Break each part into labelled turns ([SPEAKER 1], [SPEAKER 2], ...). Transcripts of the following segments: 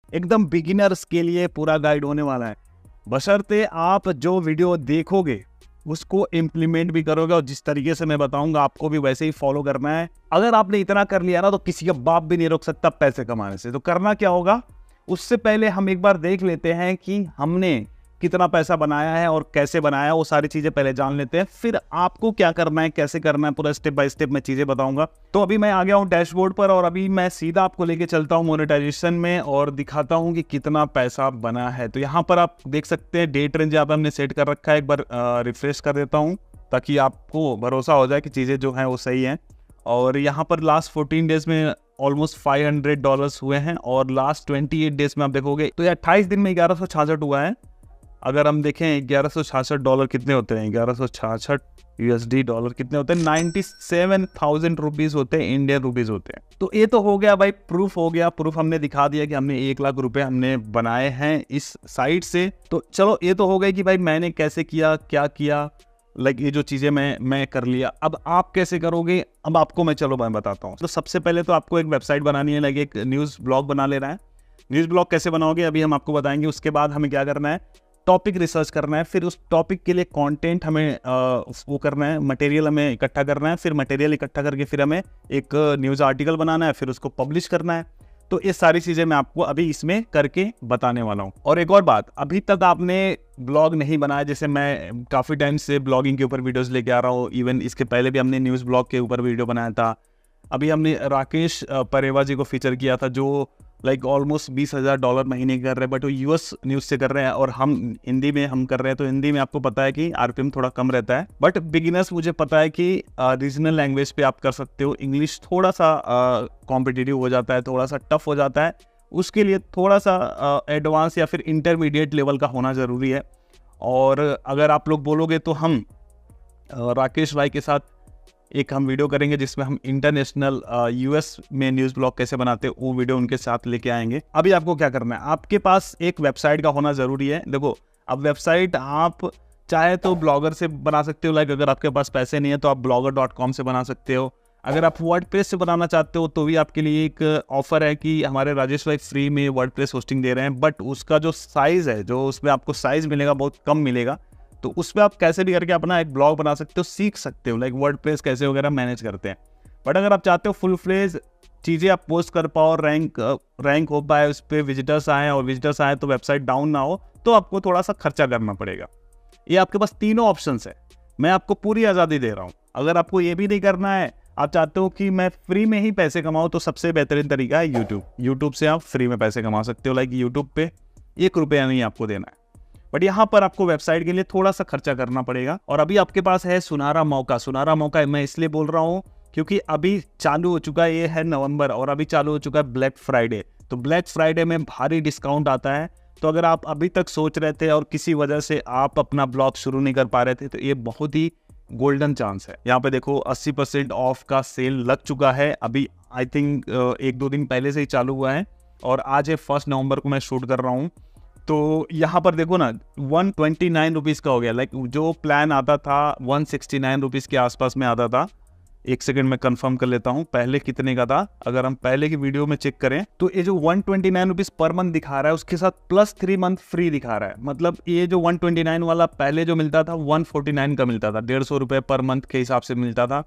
[SPEAKER 1] एकदम बिगिनर्स के लिए पूरा गाइड होने वाला है। बशर्ते आप जो वीडियो देखोगे उसको इम्प्लीमेंट भी करोगे और जिस तरीके से मैं बताऊंगा आपको भी वैसे ही फॉलो करना है। अगर आपने इतना कर लिया ना तो किसी का बाप भी नहीं रोक सकता पैसे कमाने से। तो करना क्या होगा, उससे पहले हम एक बार देख लेते हैं कि हमने कितना पैसा बनाया है और कैसे बनाया है, वो सारी चीज़ें पहले जान लेते हैं। फिर आपको क्या करना है, कैसे करना है, पूरा स्टेप बाय स्टेप मैं चीज़ें बताऊंगा। तो अभी मैं आ गया हूँ डैशबोर्ड पर और अभी मैं सीधा आपको लेके चलता हूँ मोनेटाइजेशन में और दिखाता हूँ कि कितना पैसा बना है। तो यहाँ पर आप देख सकते हैं डेट रेंज यहाँ पर हमने सेट कर रखा है। एक बार रिफ्रेश कर देता हूँ ताकि आपको भरोसा हो जाए कि चीज़ें जो हैं वो सही हैं। और यहाँ पर लास्ट 14 डेज में ऑलमोस्ट $500 हुए हैं और लास्ट 28 डेज में आप देखोगे तो ये 28 दिन में 1166 हुआ है। अगर हम देखें $1166 कितने होते हैं, 1166 USD डॉलर कितने होते हैं, 97,000 रुपीज़ होते हैं, इंडियन रुपीज़ होते हैं। तो ये तो हो गया भाई, प्रूफ हो गया, प्रूफ हमने दिखा दिया कि हमने 1 लाख रुपए हमने बनाए हैं इस साइट से। तो चलो ये तो हो गई कि भाई मैंने कैसे किया, क्या किया, लाइक ये जो चीज़ें मैं कर लिया। अब आप कैसे करोगे, अब आपको मैं बताता हूँ। तो सबसे पहले तो आपको एक वेबसाइट बनानी है, लाइक एक न्यूज़ ब्लॉग बना लेना है। न्यूज़ ब्लॉग कैसे बनाओगे अभी हम आपको बताएंगे। उसके बाद हमें क्या करना है, टॉपिक रिसर्च करना है, फिर उस टॉपिक के लिए कंटेंट हमें वो करना है, मटेरियल हमें इकट्ठा करना है, फिर मटेरियल इकट्ठा करके फिर हमें एक न्यूज़ आर्टिकल बनाना है, फिर उसको पब्लिश करना है। तो ये सारी चीज़ें मैं आपको अभी इसमें करके बताने वाला हूँ। और एक और बात, अभी तक आपने ब्लॉग नहीं बनाया, जैसे मैं काफ़ी टाइम से ब्लॉगिंग के ऊपर वीडियोज़ लेके आ रहा हूँ, इवन इसके पहले भी हमने न्यूज़ ब्लॉग के ऊपर वीडियो बनाया था। अभी हमने राकेश परेवा जी को फीचर किया था जो लाइक ऑलमोस्ट $20,000 महीने कर रहे हैं, बट वो US न्यूज़ से कर रहे हैं और हम हिंदी में हम कर रहे हैं। तो हिंदी में आपको पता है कि RPM थोड़ा कम रहता है, बट बिगिनर्स मुझे पता है कि रीजनल लैंग्वेज पे आप कर सकते हो। इंग्लिश थोड़ा सा कॉम्पिटिटिव हो जाता है, थोड़ा सा टफ हो जाता है, उसके लिए थोड़ा सा एडवांस या फिर इंटरमीडिएट लेवल का होना ज़रूरी है। और अगर आप लोग बोलोगे तो हम राकेश भाई के साथ एक हम वीडियो करेंगे जिसमें हम इंटरनेशनल US में न्यूज़ ब्लॉग कैसे बनाते हैं वो वीडियो उनके साथ लेके आएंगे। अभी आपको क्या करना है, आपके पास एक वेबसाइट का होना ज़रूरी है। देखो अब वेबसाइट आप चाहे तो ब्लॉगर से बना सकते हो, लाइक अगर आपके पास पैसे नहीं है तो आप blogger.com से बना सकते हो। अगर आप वर्डप्रेस से बनाना चाहते हो तो भी आपके लिए एक ऑफर है कि हमारे राजेश भाई फ्री में वर्डप्रेस होस्टिंग दे रहे हैं, बट उसका जो साइज़ है, जो उसमें आपको साइज़ मिलेगा बहुत कम मिलेगा। तो उस पर आप कैसे भी करके अपना एक ब्लॉग बना सकते हो, सीख सकते हो लाइक वर्डप्रेस कैसे वगैरह मैनेज करते हैं। बट अगर आप चाहते हो फुल फ्लेज चीज़ें आप पोस्ट कर पाओ, रैंक हो पाए, उस पर विजिटर्स आए, और विजिटर्स आए तो वेबसाइट डाउन ना हो, तो आपको थोड़ा सा खर्चा करना पड़ेगा। ये आपके पास तीनों ऑप्शंस है, मैं आपको पूरी आज़ादी दे रहा हूँ। अगर आपको ये भी नहीं करना है, आप चाहते हो कि मैं फ्री में ही पैसे कमाऊँ, तो सबसे बेहतरीन तरीका है यूट्यूब से आप फ्री में पैसे कमा सकते हो। लाइक यूट्यूब पे ₹1 नहीं आपको देना है, बट यहाँ पर आपको वेबसाइट के लिए थोड़ा सा खर्चा करना पड़ेगा। और अभी आपके पास है सुनहरा मौका मैं इसलिए बोल रहा हूँ क्योंकि अभी चालू हो चुका है, ये है नवंबर, और अभी चालू हो चुका है ब्लैक फ्राइडे। तो ब्लैक फ्राइडे में भारी डिस्काउंट आता है। तो अगर आप अभी तक सोच रहे थे और किसी वजह से आप अपना ब्लॉग शुरू नहीं कर पा रहे थे, तो ये बहुत ही गोल्डन चांस है। यहाँ पे देखो 80% ऑफ का सेल लग चुका है अभी, आई थिंक 1-2 दिन पहले से ही चालू हुआ है, और आज है 1 नवंबर को मैं शूट कर रहा हूँ। तो यहाँ पर देखो ना 129 रुपीज़ का हो गया। लाइक जो प्लान आता था 169 रुपीज़ के आसपास में आता था। एक सेकंड में कंफर्म कर लेता हूँ पहले कितने का था। अगर हम पहले की वीडियो में चेक करें तो ये जो 129 रुपीज़ पर मंथ दिखा रहा है उसके साथ प्लस 3 मंथ फ्री दिखा रहा है। मतलब ये जो 129 वाला पहले जो मिलता था 149 का मिलता था, 150 रुपये पर मंथ के हिसाब से मिलता था।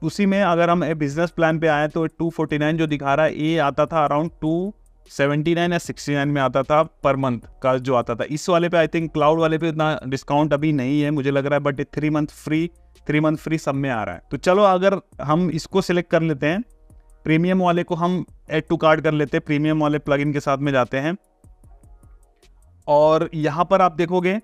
[SPEAKER 1] उसी में अगर हम बिजनेस प्लान पे आए तो 249 जो दिखा रहा है ये आता था अराउंड 279 या 69 में आता था पर मंथ का जो आता था। इस वाले पे आई थिंक क्लाउड वाले पे इतना डिस्काउंट अभी नहीं है मुझे लग रहा है, बट 3 मंथ फ्री सब में आ रहा है। तो चलो अगर हम इसको सिलेक्ट कर लेते हैं, प्रीमियम वाले को हम ऐड टू कार्ट कर लेते हैं, प्रीमियम वाले प्लगइन के साथ में जाते हैं, और यहाँ पर आप देखोगे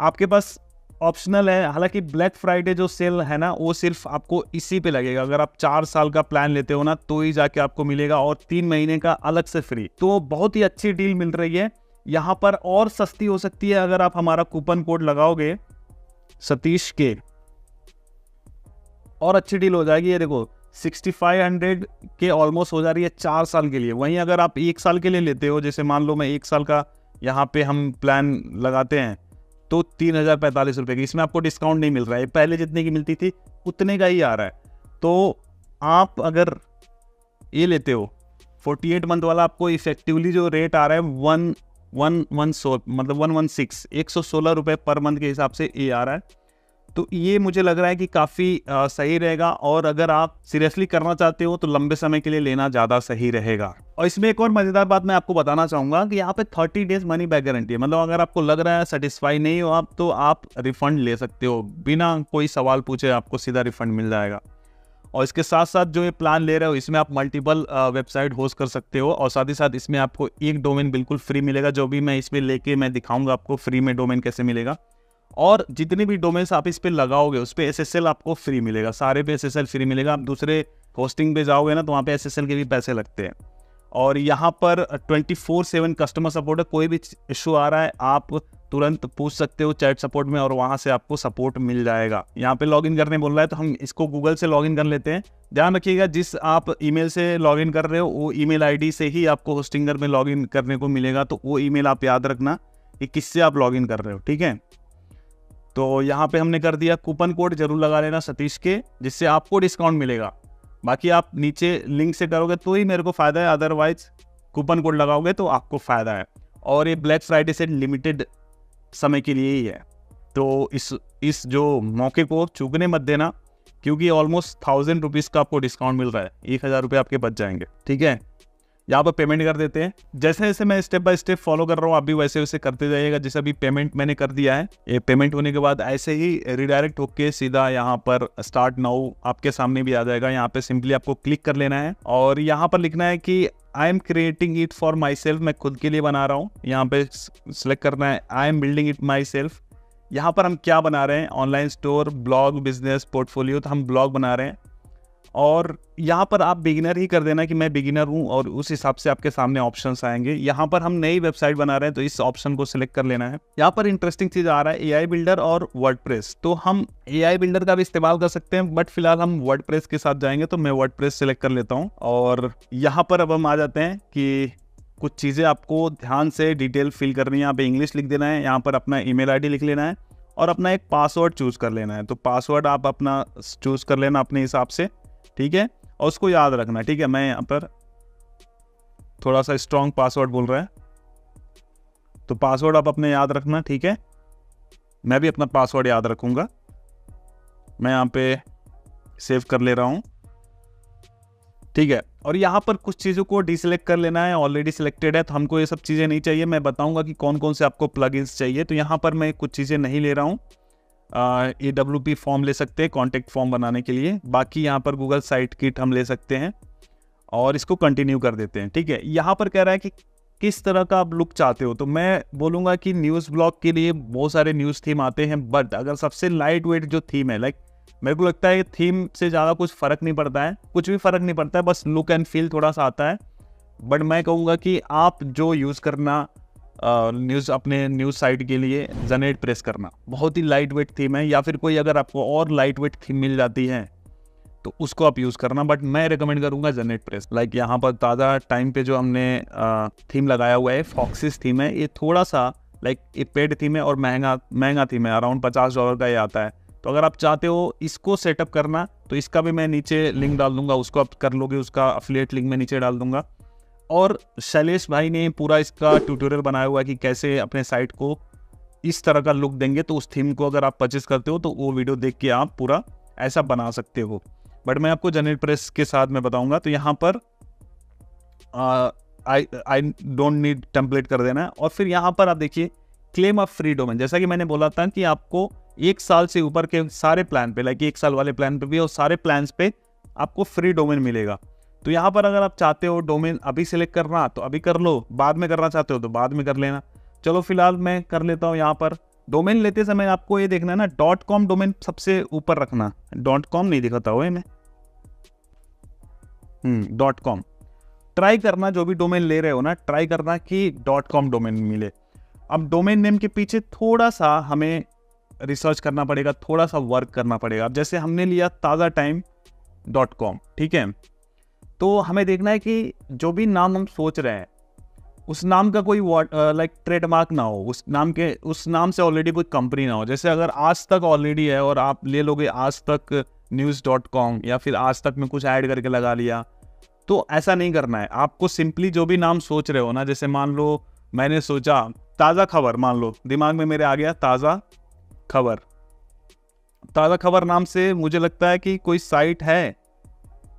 [SPEAKER 1] आपके पास ऑप्शनल है। हालांकि ब्लैक फ्राइडे जो सेल है ना वो सिर्फ आपको इसी पे लगेगा। अगर आप 4 साल का प्लान लेते हो ना तो ही जाके आपको मिलेगा, और 3 महीने का अलग से फ्री। तो बहुत ही अच्छी डील मिल रही है यहाँ पर, और सस्ती हो सकती है अगर आप हमारा कूपन कोड लगाओगे सतीश के, और अच्छी डील हो जाएगी। ये देखो 6500 के ऑलमोस्ट हो जा रही है 4 साल के लिए। वहीं अगर आप 1 साल के लिए लेते हो, जैसे मान लो मैं 1 साल का यहाँ पे हम प्लान लगाते हैं तो 3045 रुपये की, इसमें आपको डिस्काउंट नहीं मिल रहा है, पहले जितने की मिलती थी उतने का ही आ रहा है। तो आप अगर ये लेते हो 48 मंथ वाला आपको इफेक्टिवली जो रेट आ रहा है 116 रुपये पर मंथ के हिसाब से ये आ रहा है। तो ये मुझे लग रहा है कि काफ़ी सही रहेगा, और अगर आप सीरियसली करना चाहते हो तो लंबे समय के लिए लेना ज़्यादा सही रहेगा। और इसमें एक और मज़ेदार बात मैं आपको बताना चाहूँगा कि यहाँ पे 30 डेज मनी बैक गारंटी है। मतलब अगर आपको लग रहा है सेटिस्फाई नहीं हो आप, तो आप रिफ़ंड ले सकते हो बिना कोई सवाल पूछे, आपको सीधा रिफ़ंड मिल जाएगा। और इसके साथ साथ जो ये प्लान ले रहे हो इसमें आप मल्टीपल वेबसाइट होस्ट कर सकते हो, और साथ ही साथ इसमें आपको एक डोमेन बिल्कुल फ्री मिलेगा, जो भी मैं इसमें लेके मैं दिखाऊंगा आपको फ्री में डोमेन कैसे मिलेगा। और जितने भी डोमेन्स आप इस पे लगाओगे उस पे SSL आपको फ्री मिलेगा, सारे पे SSL फ्री मिलेगा। आप दूसरे होस्टिंग पे जाओगे ना तो वहाँ पे SSL के भी पैसे लगते हैं। और यहाँ पर 24/7 कस्टमर सपोर्ट है, कोई भी इशू आ रहा है आप तुरंत पूछ सकते हो चैट सपोर्ट में, और वहाँ से आपको सपोर्ट मिल जाएगा। यहाँ पे लॉगिन करने बोल रहा है तो हम इसको गूगल से लॉगिन कर लेते हैं। ध्यान रखिएगा जिस आप ईमेल से लॉगिन कर रहे हो वो ईमेल आईडी से ही आपको होस्टिंगर में लॉगिन करने को मिलेगा, तो वो ईमेल आप याद रखना कि किससे आप लॉगिन कर रहे हो, ठीक है। तो यहाँ पे हमने कर दिया। कूपन कोड जरूर लगा लेना सतीश के, जिससे आपको डिस्काउंट मिलेगा। बाकी आप नीचे लिंक से करोगे तो ही मेरे को फ़ायदा है, अदरवाइज कूपन कोड लगाओगे तो आपको फ़ायदा है। और ये ब्लैक फ्राइडे से लिमिटेड समय के लिए ही है, तो इस जो मौके को चूकने मत देना, क्योंकि ऑलमोस्ट 1000 रुपीज़ का आपको डिस्काउंट मिल रहा है। 1000 रुपये आपके बच जाएंगे, ठीक है। यहाँ पर पेमेंट कर देते हैं। जैसे जैसे मैं स्टेप बाय स्टेप फॉलो कर रहा हूँ आप भी वैसे वैसे करते जाइएगा। जैसे अभी पेमेंट मैंने कर दिया है, ये पेमेंट होने के बाद ऐसे ही रिडायरेक्ट होके सीधा यहाँ पर स्टार्ट नाउ आपके सामने भी आ जाएगा। यहाँ पे सिंपली आपको क्लिक कर लेना है और यहाँ पर लिखना है कि I am creating it for my self, मैं खुद के लिए बना रहा हूँ। यहाँ पे सिलेक्ट करना है I am building it my self. यहाँ पर हम क्या बना रहे हैं, online store, blog, business, portfolio, तो हम ब्लॉग बना रहे हैं। और यहाँ पर आप बिगिनर ही कर देना कि मैं बिगिनर हूँ, और उस हिसाब से आपके सामने ऑप्शंस आएंगे। यहाँ पर हम नई वेबसाइट बना रहे हैं तो इस ऑप्शन को सिलेक्ट कर लेना है। यहाँ पर इंटरेस्टिंग चीज़ आ रहा है AI बिल्डर और वर्डप्रेस, तो हम AI बिल्डर का भी इस्तेमाल कर सकते हैं, बट फिलहाल हम वर्डप्रेस के साथ जाएंगे, तो मैं वर्डप्रेस सिलेक्ट कर लेता हूँ। और यहाँ पर अब हम आ जाते हैं कि कुछ चीज़ें आपको ध्यान से डिटेल फिल करनी है। यहाँ पे इंग्लिश लिख देना है, यहाँ पर अपना ईमेल ID लिख लेना है और अपना एक पासवर्ड चूज़ कर लेना है। तो पासवर्ड आप अपना चूज़ कर लेना अपने हिसाब से, ठीक है, और उसको याद रखना, ठीक है। मैं यहाँ पर थोड़ा सा स्ट्रॉन्ग पासवर्ड बोल रहा है, तो पासवर्ड आप अपने याद रखना, ठीक है। मैं भी अपना पासवर्ड याद रखूँगा। मैं यहाँ पे सेव कर ले रहा हूँ, ठीक है। और यहाँ पर कुछ चीज़ों को डिसेलेक्ट कर लेना है, ऑलरेडी सिलेक्टेड है तो हमको ये सब चीज़ें नहीं चाहिए। मैं बताऊँगा कि कौन कौन से आपको प्लगइन्स चाहिए। तो यहाँ पर मैं कुछ चीज़ें नहीं ले रहा हूँ। AWP फॉर्म ले सकते हैं कॉन्टेक्ट फॉर्म बनाने के लिए। बाकी यहाँ पर गूगल साइट किट हम ले सकते हैं और इसको कंटिन्यू कर देते हैं, ठीक है। यहाँ पर कह रहा है कि किस तरह का आप लुक चाहते हो, तो मैं बोलूँगा कि न्यूज़ ब्लॉग के लिए बहुत सारे न्यूज़ थीम आते हैं, बट अगर सबसे लाइट वेट जो थीम है, लाइक मेरे को लगता है थीम से ज़्यादा कुछ फ़र्क नहीं पड़ता है, कुछ भी फ़र्क नहीं पड़ता है, बस लुक एंड फील थोड़ा सा आता है। बट मैं कहूँगा कि आप जो यूज़ करना न्यूज़ अपने न्यूज़ साइट के लिए जनरेट प्रेस करना, बहुत ही लाइट वेट थीम है, या फिर कोई अगर आपको और लाइट वेट थीम मिल जाती है तो उसको आप यूज़ करना, बट मैं रिकमेंड करूँगा जनरेट प्रेस। लाइक यहाँ पर ताज़ा टाइम पे जो हमने थीम लगाया हुआ है फॉक्सिस थीम है, ये थोड़ा सा लाइक ये पेड थीम है और महंगा थीम है, अराउंड $50 का ये आता है। तो अगर आप चाहते हो इसको सेटअप करना तो इसका भी मैं नीचे लिंक डाल दूंगा, उसको आप कर लोगे, उसका अफिलिएट लिंक मैं नीचे डाल दूंगा। और शैलेश भाई ने पूरा इसका ट्यूटोरियल बनाया हुआ है कि कैसे अपने साइट को इस तरह का लुक देंगे, तो उस थीम को अगर आप परचेस करते हो तो वो वीडियो देख के आप पूरा ऐसा बना सकते हो। बट मैं आपको जनरेट प्रेस के साथ मैं बताऊंगा। तो यहाँ पर आई डोंट नीड टेम्पलेट कर देना है। और फिर यहाँ पर आप देखिए क्लेम ऑफ फ्री डोमेन, जैसा कि मैंने बोला था कि आपको 1 साल से ऊपर के सारे प्लान पे, लाइक 1 साल वाले प्लान पे भी और सारे प्लान्स पे आपको फ्री डोमेन मिलेगा। तो यहाँ पर अगर आप चाहते हो डोमेन अभी सिलेक्ट करना तो अभी कर लो, बाद में करना चाहते हो तो बाद में कर लेना। चलो फिलहाल मैं कर लेता हूँ। यहाँ पर डोमेन लेते समय आपको ये देखना है ना, .com डोमेन सबसे ऊपर रखना। .com नहीं दिखाता हुआ मैं .com ट्राई करना, जो भी डोमेन ले रहे हो ना ट्राई करना कि .com डोमेन मिले। अब डोमेन नेम के पीछे थोड़ा सा हमें रिसर्च करना पड़ेगा, थोड़ा सा वर्क करना पड़ेगा। अब जैसे हमने लिया ताज़ा टाइम .com, ठीक है, तो हमें देखना है कि जो भी नाम हम सोच रहे हैं उस नाम का कोई लाइक ट्रेडमार्क ना हो, उस नाम से ऑलरेडी कोई कंपनी ना हो। जैसे अगर आज तक ऑलरेडी है और आप ले लोगे आज तक news.com या फिर आज तक में कुछ ऐड करके लगा लिया, तो ऐसा नहीं करना है आपको। सिंपली जो भी नाम सोच रहे हो ना, जैसे मान लो मैंने सोचा ताज़ा खबर, मान लो दिमाग में मेरे आ गया ताज़ा खबर। ताज़ा खबर नाम से मुझे लगता है कि कोई साइट है,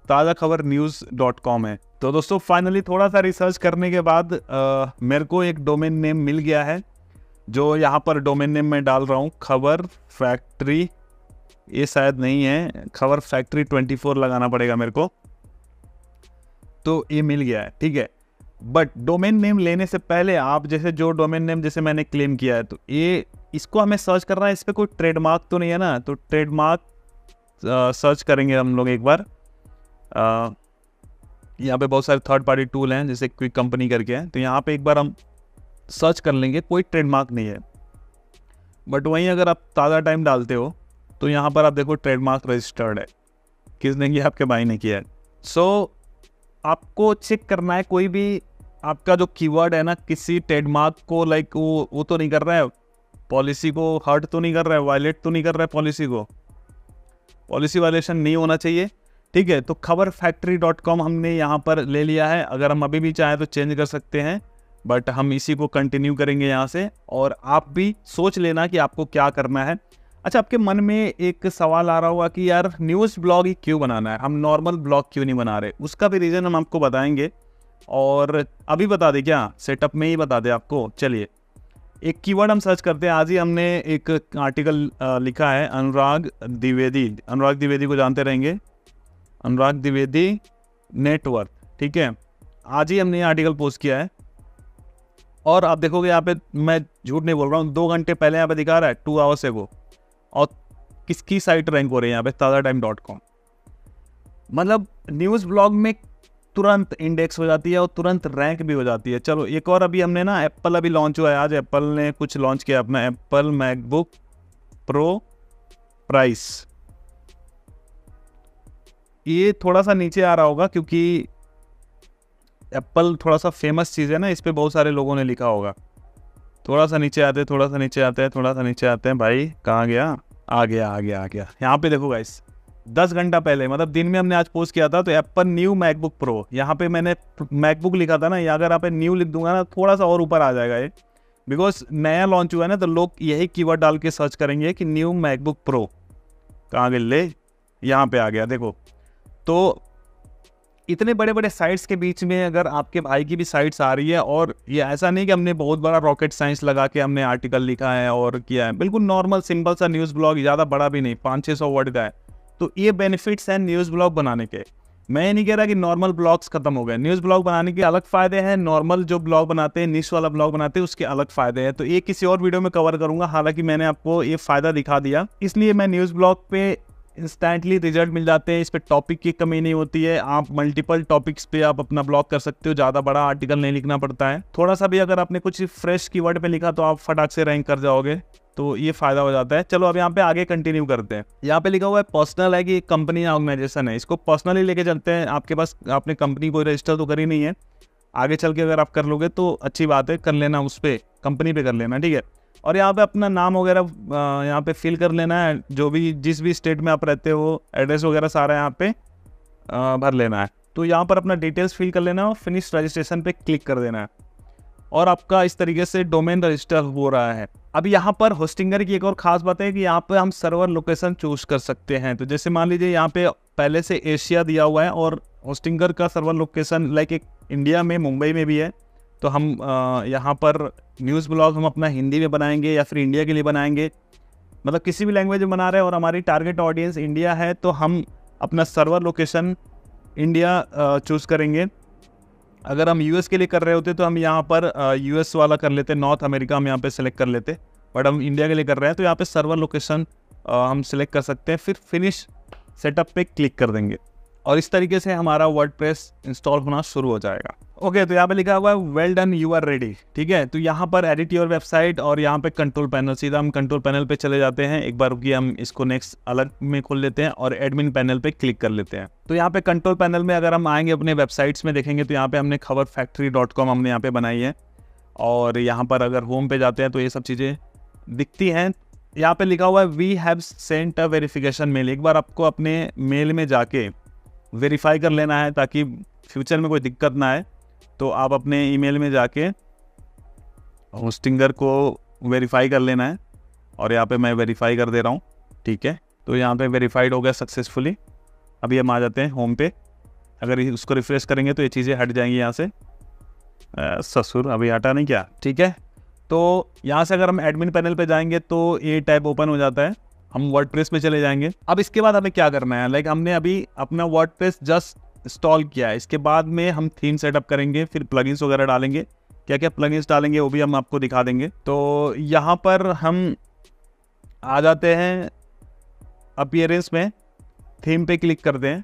[SPEAKER 1] ताज़ा खबर news.com है। तो दोस्तों फाइनली थोड़ा सा रिसर्च करने के बाद मेरे को एक डोमेन नेम मिल गया है, जो यहाँ पर डोमेन नेम मैं डाल रहा हूँ खबर फैक्ट्री। ये शायद नहीं है, खबर फैक्ट्री 24 लगाना पड़ेगा मेरे को। तो ये मिल गया है, ठीक है। बट डोमेन नेम लेने से पहले आप जैसे जो डोमेन नेम जैसे मैंने क्लेम किया है, तो ये इसको हमें सर्च करना है, इस पर कोई ट्रेडमार्क तो नहीं है ना। तो ट्रेडमार्क सर्च करेंगे हम लोग एक बार। यहाँ पे बहुत सारे थर्ड पार्टी टूल हैं, जैसे क्विक कंपनी करके है, तो यहाँ पे एक बार हम सर्च कर लेंगे। कोई ट्रेडमार्क नहीं है, बट वहीं अगर आप ताज़ा टाइम डालते हो तो यहाँ पर आप देखो ट्रेडमार्क रजिस्टर्ड है। किसने किया? आपके भाई ने किया है। सो आपको चेक करना है कोई भी आपका जो कीवर्ड है ना, किसी ट्रेडमार्क को लाइक वो तो नहीं कर रहा है, पॉलिसी को हर्ट तो नहीं कर रहा है, वायलेट तो नहीं कर रहा है पॉलिसी को। पॉलिसी वायलेशन नहीं होना चाहिए, ठीक है। तो खबर फैक्ट्री.com हमने यहाँ पर ले लिया है। अगर हम अभी भी चाहें तो चेंज कर सकते हैं, बट हम इसी को कंटिन्यू करेंगे यहाँ से। और आप भी सोच लेना कि आपको क्या करना है। अच्छा, आपके मन में एक सवाल आ रहा होगा कि यार न्यूज़ ब्लॉग ही क्यों बनाना है, हम नॉर्मल ब्लॉग क्यों नहीं बना रहे? उसका भी रीज़न हम आपको बताएंगे। और अभी बता दें क्या, सेटअप में ही बता दें आपको। चलिए एक कीवर्ड हम सर्च करते हैं। आज ही हमने एक आर्टिकल लिखा है, अनुराग द्विवेदी। अनुराग द्विवेदी को जानते रहेंगे, अनुराग द्विवेदी नेटवर्क, ठीक है। आज ही हमने ये आर्टिकल पोस्ट किया है और आप देखोगे यहाँ पे, मैं झूठ नहीं बोल रहा हूँ, 2 घंटे पहले यहाँ पे दिखा रहा है 2 आवर्स एगो। और किसकी साइट रैंक हो रही है यहाँ पे? tazaatime.com। मतलब न्यूज़ ब्लॉग में तुरंत इंडेक्स हो जाती है और तुरंत रैंक भी हो जाती है। चलो एक और, अभी हमने ना एप्पल अभी लॉन्च हुआ है, आज एप्पल ने कुछ लॉन्च किया अपना, एप्पल मैकबुक प्रो प्राइस। ये थोड़ा सा नीचे आ रहा होगा क्योंकि एप्पल थोड़ा सा फेमस चीज़ है ना, इस पर बहुत सारे लोगों ने लिखा होगा। थोड़ा सा नीचे आते हैं, थोड़ा सा नीचे आते हैं, थोड़ा सा नीचे आते हैं। भाई कहाँ गया? आ गया। यहाँ पे देखो गाइस, 10 घंटा पहले, मतलब दिन में हमने आज पोस्ट किया था, तो एप्पल न्यू मैकबुक प्रो, यहाँ पे मैंने मैकबुक लिखा था ना, या अगर आप न्यू लिख दूंगा ना, थोड़ा सा और ऊपर आ जाएगा ये, बिकॉज नया लॉन्च हुआ है ना, तो लोग यही कीवर्ड डाल के सर्च करेंगे कि न्यू मैकबुक प्रो। कहाँ गए ले? यहाँ पे आ गया, देखो। तो इतने बड़े बड़े साइट्स के बीच में अगर आपके भाई की भी साइट्स आ रही है, और ये ऐसा नहीं कि हमने बहुत बड़ा रॉकेट साइंस लगा के हमने आर्टिकल लिखा है और किया है, बिल्कुल नॉर्मल सिंपल सा न्यूज़ ब्लॉग, ज़्यादा बड़ा भी नहीं, 500-600 वर्ड का है। तो ये बेनिफिट्स हैं न्यूज़ ब्लॉग बनाने के। मैं ये नहीं कह रहा कि नॉर्मल ब्लॉग्स खत्म हो गए, न्यूज़ ब्लॉग बनाने के अलग फ़ायदे हैं, नॉर्मल जो ब्लॉग बनाते हैं, निश वाला ब्लॉग बनाते हैं, उसके अलग फ़ायदे हैं। तो ये किसी और वीडियो में कवर करूँगा। हालांकि मैंने आपको ये फ़ायदा दिखा दिया, इसलिए मैं न्यूज़ ब्लॉग पे इंस्टेंटली रिजल्ट मिल जाते हैं, इस पे टॉपिक की कमी नहीं होती है। आप मल्टीपल टॉपिक्स पे आप अपना ब्लॉग कर सकते हो, ज़्यादा बड़ा आर्टिकल नहीं लिखना पड़ता है। थोड़ा सा भी अगर आपने कुछ फ्रेश कीवर्ड पे लिखा तो आप फटाक से रैंक कर जाओगे, तो ये फायदा हो जाता है। चलो अब यहाँ पे आगे कंटिन्यू करते हैं। यहाँ पे लिखा हुआ है पर्सनल है कि कंपनी या ऑर्गेनाइजेशन है, इसको पर्सनली लेके चलते हैं। आपके पास आपने कंपनी को रजिस्टर तो करी नहीं है, आगे चल के अगर आप कर लोगे तो अच्छी बात है, कर लेना, उस पर कंपनी पे कर लेना, ठीक है। और यहाँ पे अपना नाम वगैरह यहाँ पे फिल कर लेना है, जो भी जिस भी स्टेट में आप रहते हो, एड्रेस वगैरह सारा यहाँ पे भर लेना है। तो यहाँ पर अपना डिटेल्स फिल कर लेना है और फिनिश रजिस्ट्रेशन पे क्लिक कर देना है, और आपका इस तरीके से डोमेन रजिस्टर हो रहा है। अब यहाँ पर होस्टिंगर की एक और खास बात है कि यहाँ पे हम सर्वर लोकेशन चूज कर सकते हैं। तो जैसे मान लीजिए यहाँ पे पहले से एशिया दिया हुआ है और होस्टिंगर का सर्वर लोकेशन लाइक एक इंडिया में, मुंबई में भी है, तो हम यहाँ पर न्यूज़ ब्लॉग हम अपना हिंदी में बनाएंगे या फिर इंडिया के लिए बनाएंगे, मतलब किसी भी लैंग्वेज में बना रहे हैं और हमारी टारगेट ऑडियंस इंडिया है, तो हम अपना सर्वर लोकेशन इंडिया चूज़ करेंगे। अगर हम यूएस के लिए कर रहे होते तो हम यहाँ पर यूएस वाला कर लेते, नॉर्थ अमेरिका हम यहाँ पे सेलेक्ट कर लेते, बट हम इंडिया के लिए कर रहे हैं तो यहाँ पे सर्वर लोकेशन हम सेलेक्ट कर सकते हैं, फिर फिनिश सेटअप पे क्लिक कर देंगे और इस तरीके से हमारा वर्डप्रेस इंस्टॉल होना शुरू हो जाएगा। ओके, तो यहाँ पे लिखा हुआ है well done, you are ready, ठीक है। तो यहाँ पर एडिट योर वेबसाइट और यहाँ पे कंट्रोल पैनल, सीधा हम कंट्रोल पैनल पे चले जाते हैं। एक बार रुकिए, हम इसको नेक्स्ट अलग में खोल लेते हैं और एडमिन पैनल पे क्लिक कर लेते हैं। तो यहाँ पे कंट्रोल पैनल में अगर हम आएंगे अपने वेबसाइट्स में देखेंगे तो यहाँ पे हमने खबरफैक्ट्री.com हमने यहाँ पे बनाई है, और यहाँ पर अगर होम पे जाते हैं तो ये सब चीज़ें दिखती हैं। यहाँ पे लिखा हुआ है we have sent a verification mail. एक बार आपको अपने मेल में जाके वेरीफाई कर लेना है ताकि फ्यूचर में कोई दिक्कत ना आए। तो आप अपने ईमेल में जाके होस्टिंगर को वेरीफाई कर लेना है और यहाँ पे मैं वेरीफाई कर दे रहा हूँ। ठीक है, तो यहाँ पे वेरीफाइड हो गया सक्सेसफुली। अभी हम आ जाते हैं होम पे। अगर उसको रिफ्रेश करेंगे तो ये चीज़ें हट जाएंगी यहाँ से। ससुर अभी हटा नहीं क्या? ठीक है, तो यहाँ से अगर हम एडमिन पैनल पे जाएंगे तो ये टैब ओपन हो जाता है। हम वर्डप्रेस पे चले जाएंगे। अब इसके बाद हमें क्या करना है, लाइक हमने अभी अपना वर्डप्रेस जस्ट इंस्टॉल किया है। इसके बाद में हम थीम सेटअप करेंगे, फिर प्लगइन्स वगैरह डालेंगे। क्या क्या प्लगइन्स डालेंगे वो भी हम आपको दिखा देंगे। तो यहाँ पर हम आ जाते हैं अपीयरेंस में, थीम पे क्लिक करते हैं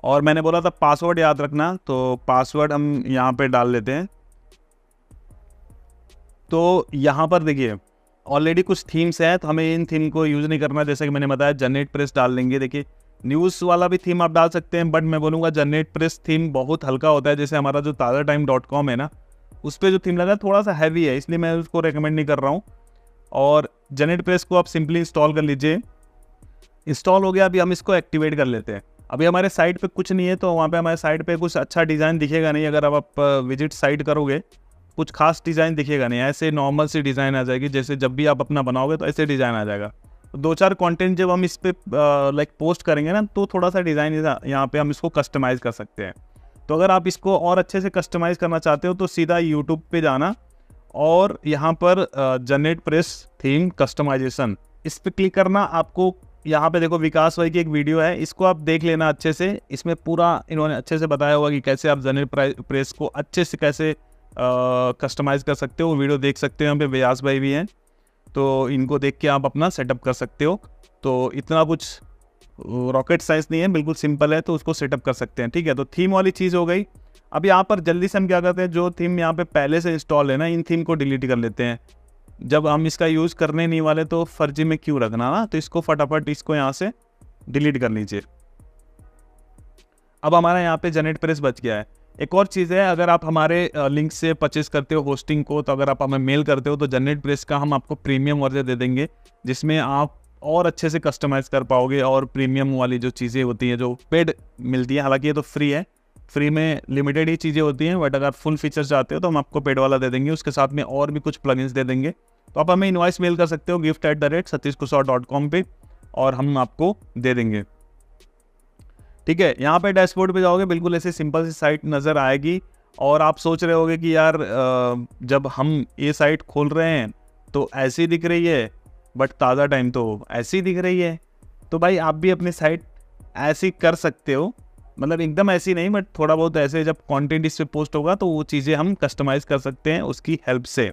[SPEAKER 1] और मैंने बोला था पासवर्ड याद रखना, तो पासवर्ड हम यहाँ पे डाल लेते हैं। तो यहाँ पर देखिए ऑलरेडी कुछ थीम्स हैं तो हमें इन थीम को यूज़ नहीं करना। जैसे कि मैंने बताया जनरेट प्रेस डाल लेंगे। देखिए न्यूज़ वाला भी थीम आप डाल सकते हैं, बट मैं बोलूँगा जनरेट प्रेस थीम बहुत हल्का होता है। जैसे हमारा जो tazatime.com है ना, उस पर जो थीम लगा थोड़ा सा हैवी है, इसलिए मैं उसको रेकमेंड नहीं कर रहा हूँ। और जनरेट प्रेस को आप सिंपली इंस्टॉल कर लीजिए। इंस्टॉल हो गया, अभी हम इसको एक्टिवेट कर लेते हैं। अभी हमारे साइट पे कुछ नहीं है तो वहाँ पे हमारे साइट पे कुछ अच्छा डिज़ाइन दिखेगा नहीं। अगर आप विजिट साइट करोगे कुछ खास डिज़ाइन दिखेगा नहीं, ऐसे नॉर्मल सी डिज़ाइन आ जाएगी। जैसे जब भी आप अपना बनाओगे तो ऐसे डिज़ाइन आ जाएगा। तो 2-4 कंटेंट जब हम इस पे लाइक पोस्ट करेंगे ना, तो थोड़ा सा डिज़ाइन यहाँ पे हम इसको कस्टमाइज़ कर सकते हैं। तो अगर आप इसको और अच्छे से कस्टमाइज़ करना चाहते हो तो सीधा यूट्यूब पे जाना और यहाँ पर जनरेट प्रेस थीम कस्टमाइजेशन, इस पर क्लिक करना। आपको यहाँ पे देखो विकास भाई की एक वीडियो है, इसको आप देख लेना अच्छे से। इसमें पूरा इन्होंने अच्छे से बताया होगा कि कैसे आप जनरेट प्रेस को अच्छे से कैसे कस्टमाइज़ कर सकते हो। वो वीडियो देख सकते हो, यहाँ पे व्यास भाई भी हैं, तो इनको देख के आप अपना सेटअप कर सकते हो। तो इतना कुछ रॉकेट साइंस नहीं है, बिल्कुल सिंपल है, तो उसको सेटअप कर सकते हैं। ठीक है, तो थीम वाली चीज़ हो गई। अब यहाँ पर जल्दी से हम क्या करते हैं, जो थीम यहाँ पे पहले से इंस्टॉल है ना, इन थीम को डिलीट कर लेते हैं। जब हम इसका यूज़ करने नहीं वाले तो फर्जी में क्यों रखना ना, तो इसको फटाफट इसको यहाँ से डिलीट कर लीजिए। अब हमारा यहाँ पे जनरेट प्रेस बच गया है। एक और चीज़ है, अगर आप हमारे लिंक से परचेस करते हो होस्टिंग को, तो अगर आप हमें मेल करते हो तो जनरेट प्रेस का हम आपको प्रीमियम वर्जन दे देंगे, जिसमें आप और अच्छे से कस्टमाइज़ कर पाओगे। और प्रीमियम वाली जो चीज़ें होती हैं जो पेड मिलती है, हालांकि ये तो फ्री है, फ्री में लिमिटेड ही चीज़ें होती हैं, बट अगर फुल फीचर चाहते हो तो हम आपको पेड वाला दे देंगे। उसके साथ में और भी कुछ प्लगइन्स दे देंगे। तो आप हमें इनवॉइस मेल कर सकते हो gift@satish-kushwaha.com पे और हम आपको दे देंगे। ठीक है, यहाँ पे डैशबोर्ड पे जाओगे, बिल्कुल ऐसे सिंपल सी साइट नज़र आएगी। और आप सोच रहे होगे कि यार जब हम ये साइट खोल रहे हैं तो ऐसी दिख रही है, बट ताज़ा टाइम तो ऐसी दिख रही है। तो भाई आप भी अपनी साइट ऐसी कर सकते हो, मतलब एकदम ऐसी नहीं, बट थोड़ा बहुत ऐसे जब कंटेंट इस पे पोस्ट होगा तो वो चीज़ें हम कस्टमाइज़ कर सकते हैं उसकी हेल्प से।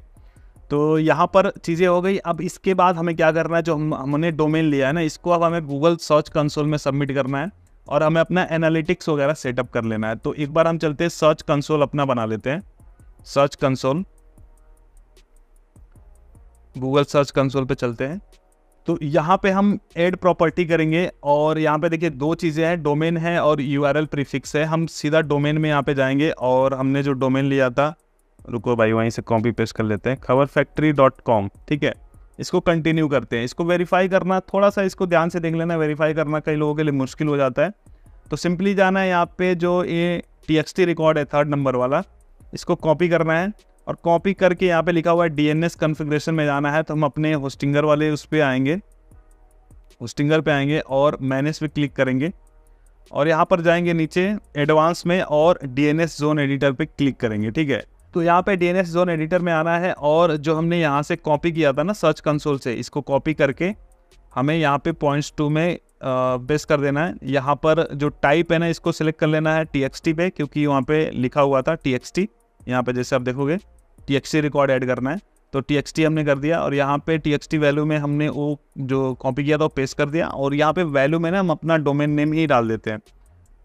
[SPEAKER 1] तो यहाँ पर चीज़ें हो गई। अब इसके बाद हमें क्या करना है, जो हमने डोमेन लिया है ना, इसको अब हमें गूगल सर्च कंसोल में सबमिट करना है और हमें अपना एनालिटिक्स वगैरह सेटअप कर लेना है। तो एक बार हम चलते हैं सर्च कंसोल अपना बना लेते हैं। Search console, Google search console पे चलते हैं। तो यहाँ पे हम ऐड प्रॉपर्टी करेंगे और यहाँ पे देखिए 2 चीज़ें हैं, डोमेन है और URL प्रीफिक्स है। हम सीधा डोमेन में यहाँ पे जाएंगे और हमने जो डोमेन लिया था, रुको भाई वहीं से कॉपी पेस्ट कर लेते हैं, खबरफैक्ट्री.com। ठीक है, इसको कंटिन्यू करते हैं। इसको वेरीफाई करना, थोड़ा सा इसको ध्यान से देख लेना, वेरीफाई करना कई लोगों के लिए मुश्किल हो जाता है। तो सिंपली जाना है यहाँ पे, जो ये TXT रिकॉर्ड है 3rd नंबर वाला, इसको कॉपी करना है और कॉपी करके यहाँ पे लिखा हुआ है DNS कॉन्फ़िगरेशन में जाना है। तो हम अपने होस्टिंगर वाले उस पर आएंगे, होस्टिंगर पे आएंगे और मैनेज पे क्लिक करेंगे और यहाँ पर जाएंगे नीचे एडवांस में और DNS जोन एडिटर पे क्लिक करेंगे। ठीक है, तो यहाँ पे DNS जोन एडिटर में आना है और जो हमने यहाँ से कॉपी किया था ना सर्च कंसोल से, इसको कॉपी करके हमें यहाँ पे points2 में पेस्ट कर देना है। यहाँ पर जो टाइप है ना, इसको सिलेक्ट कर लेना है TXT पे, क्योंकि वहाँ पे लिखा हुआ था TXT। यहाँ पे जैसे आप देखोगे TXT रिकॉर्ड ऐड करना है, तो TXT हमने कर दिया और यहाँ पे TXT वैल्यू में हमने वो जो कॉपी किया था वो पेस्ट कर दिया। और यहाँ पे वैल्यू में ना हम अपना डोमेन नेम ही डाल देते हैं,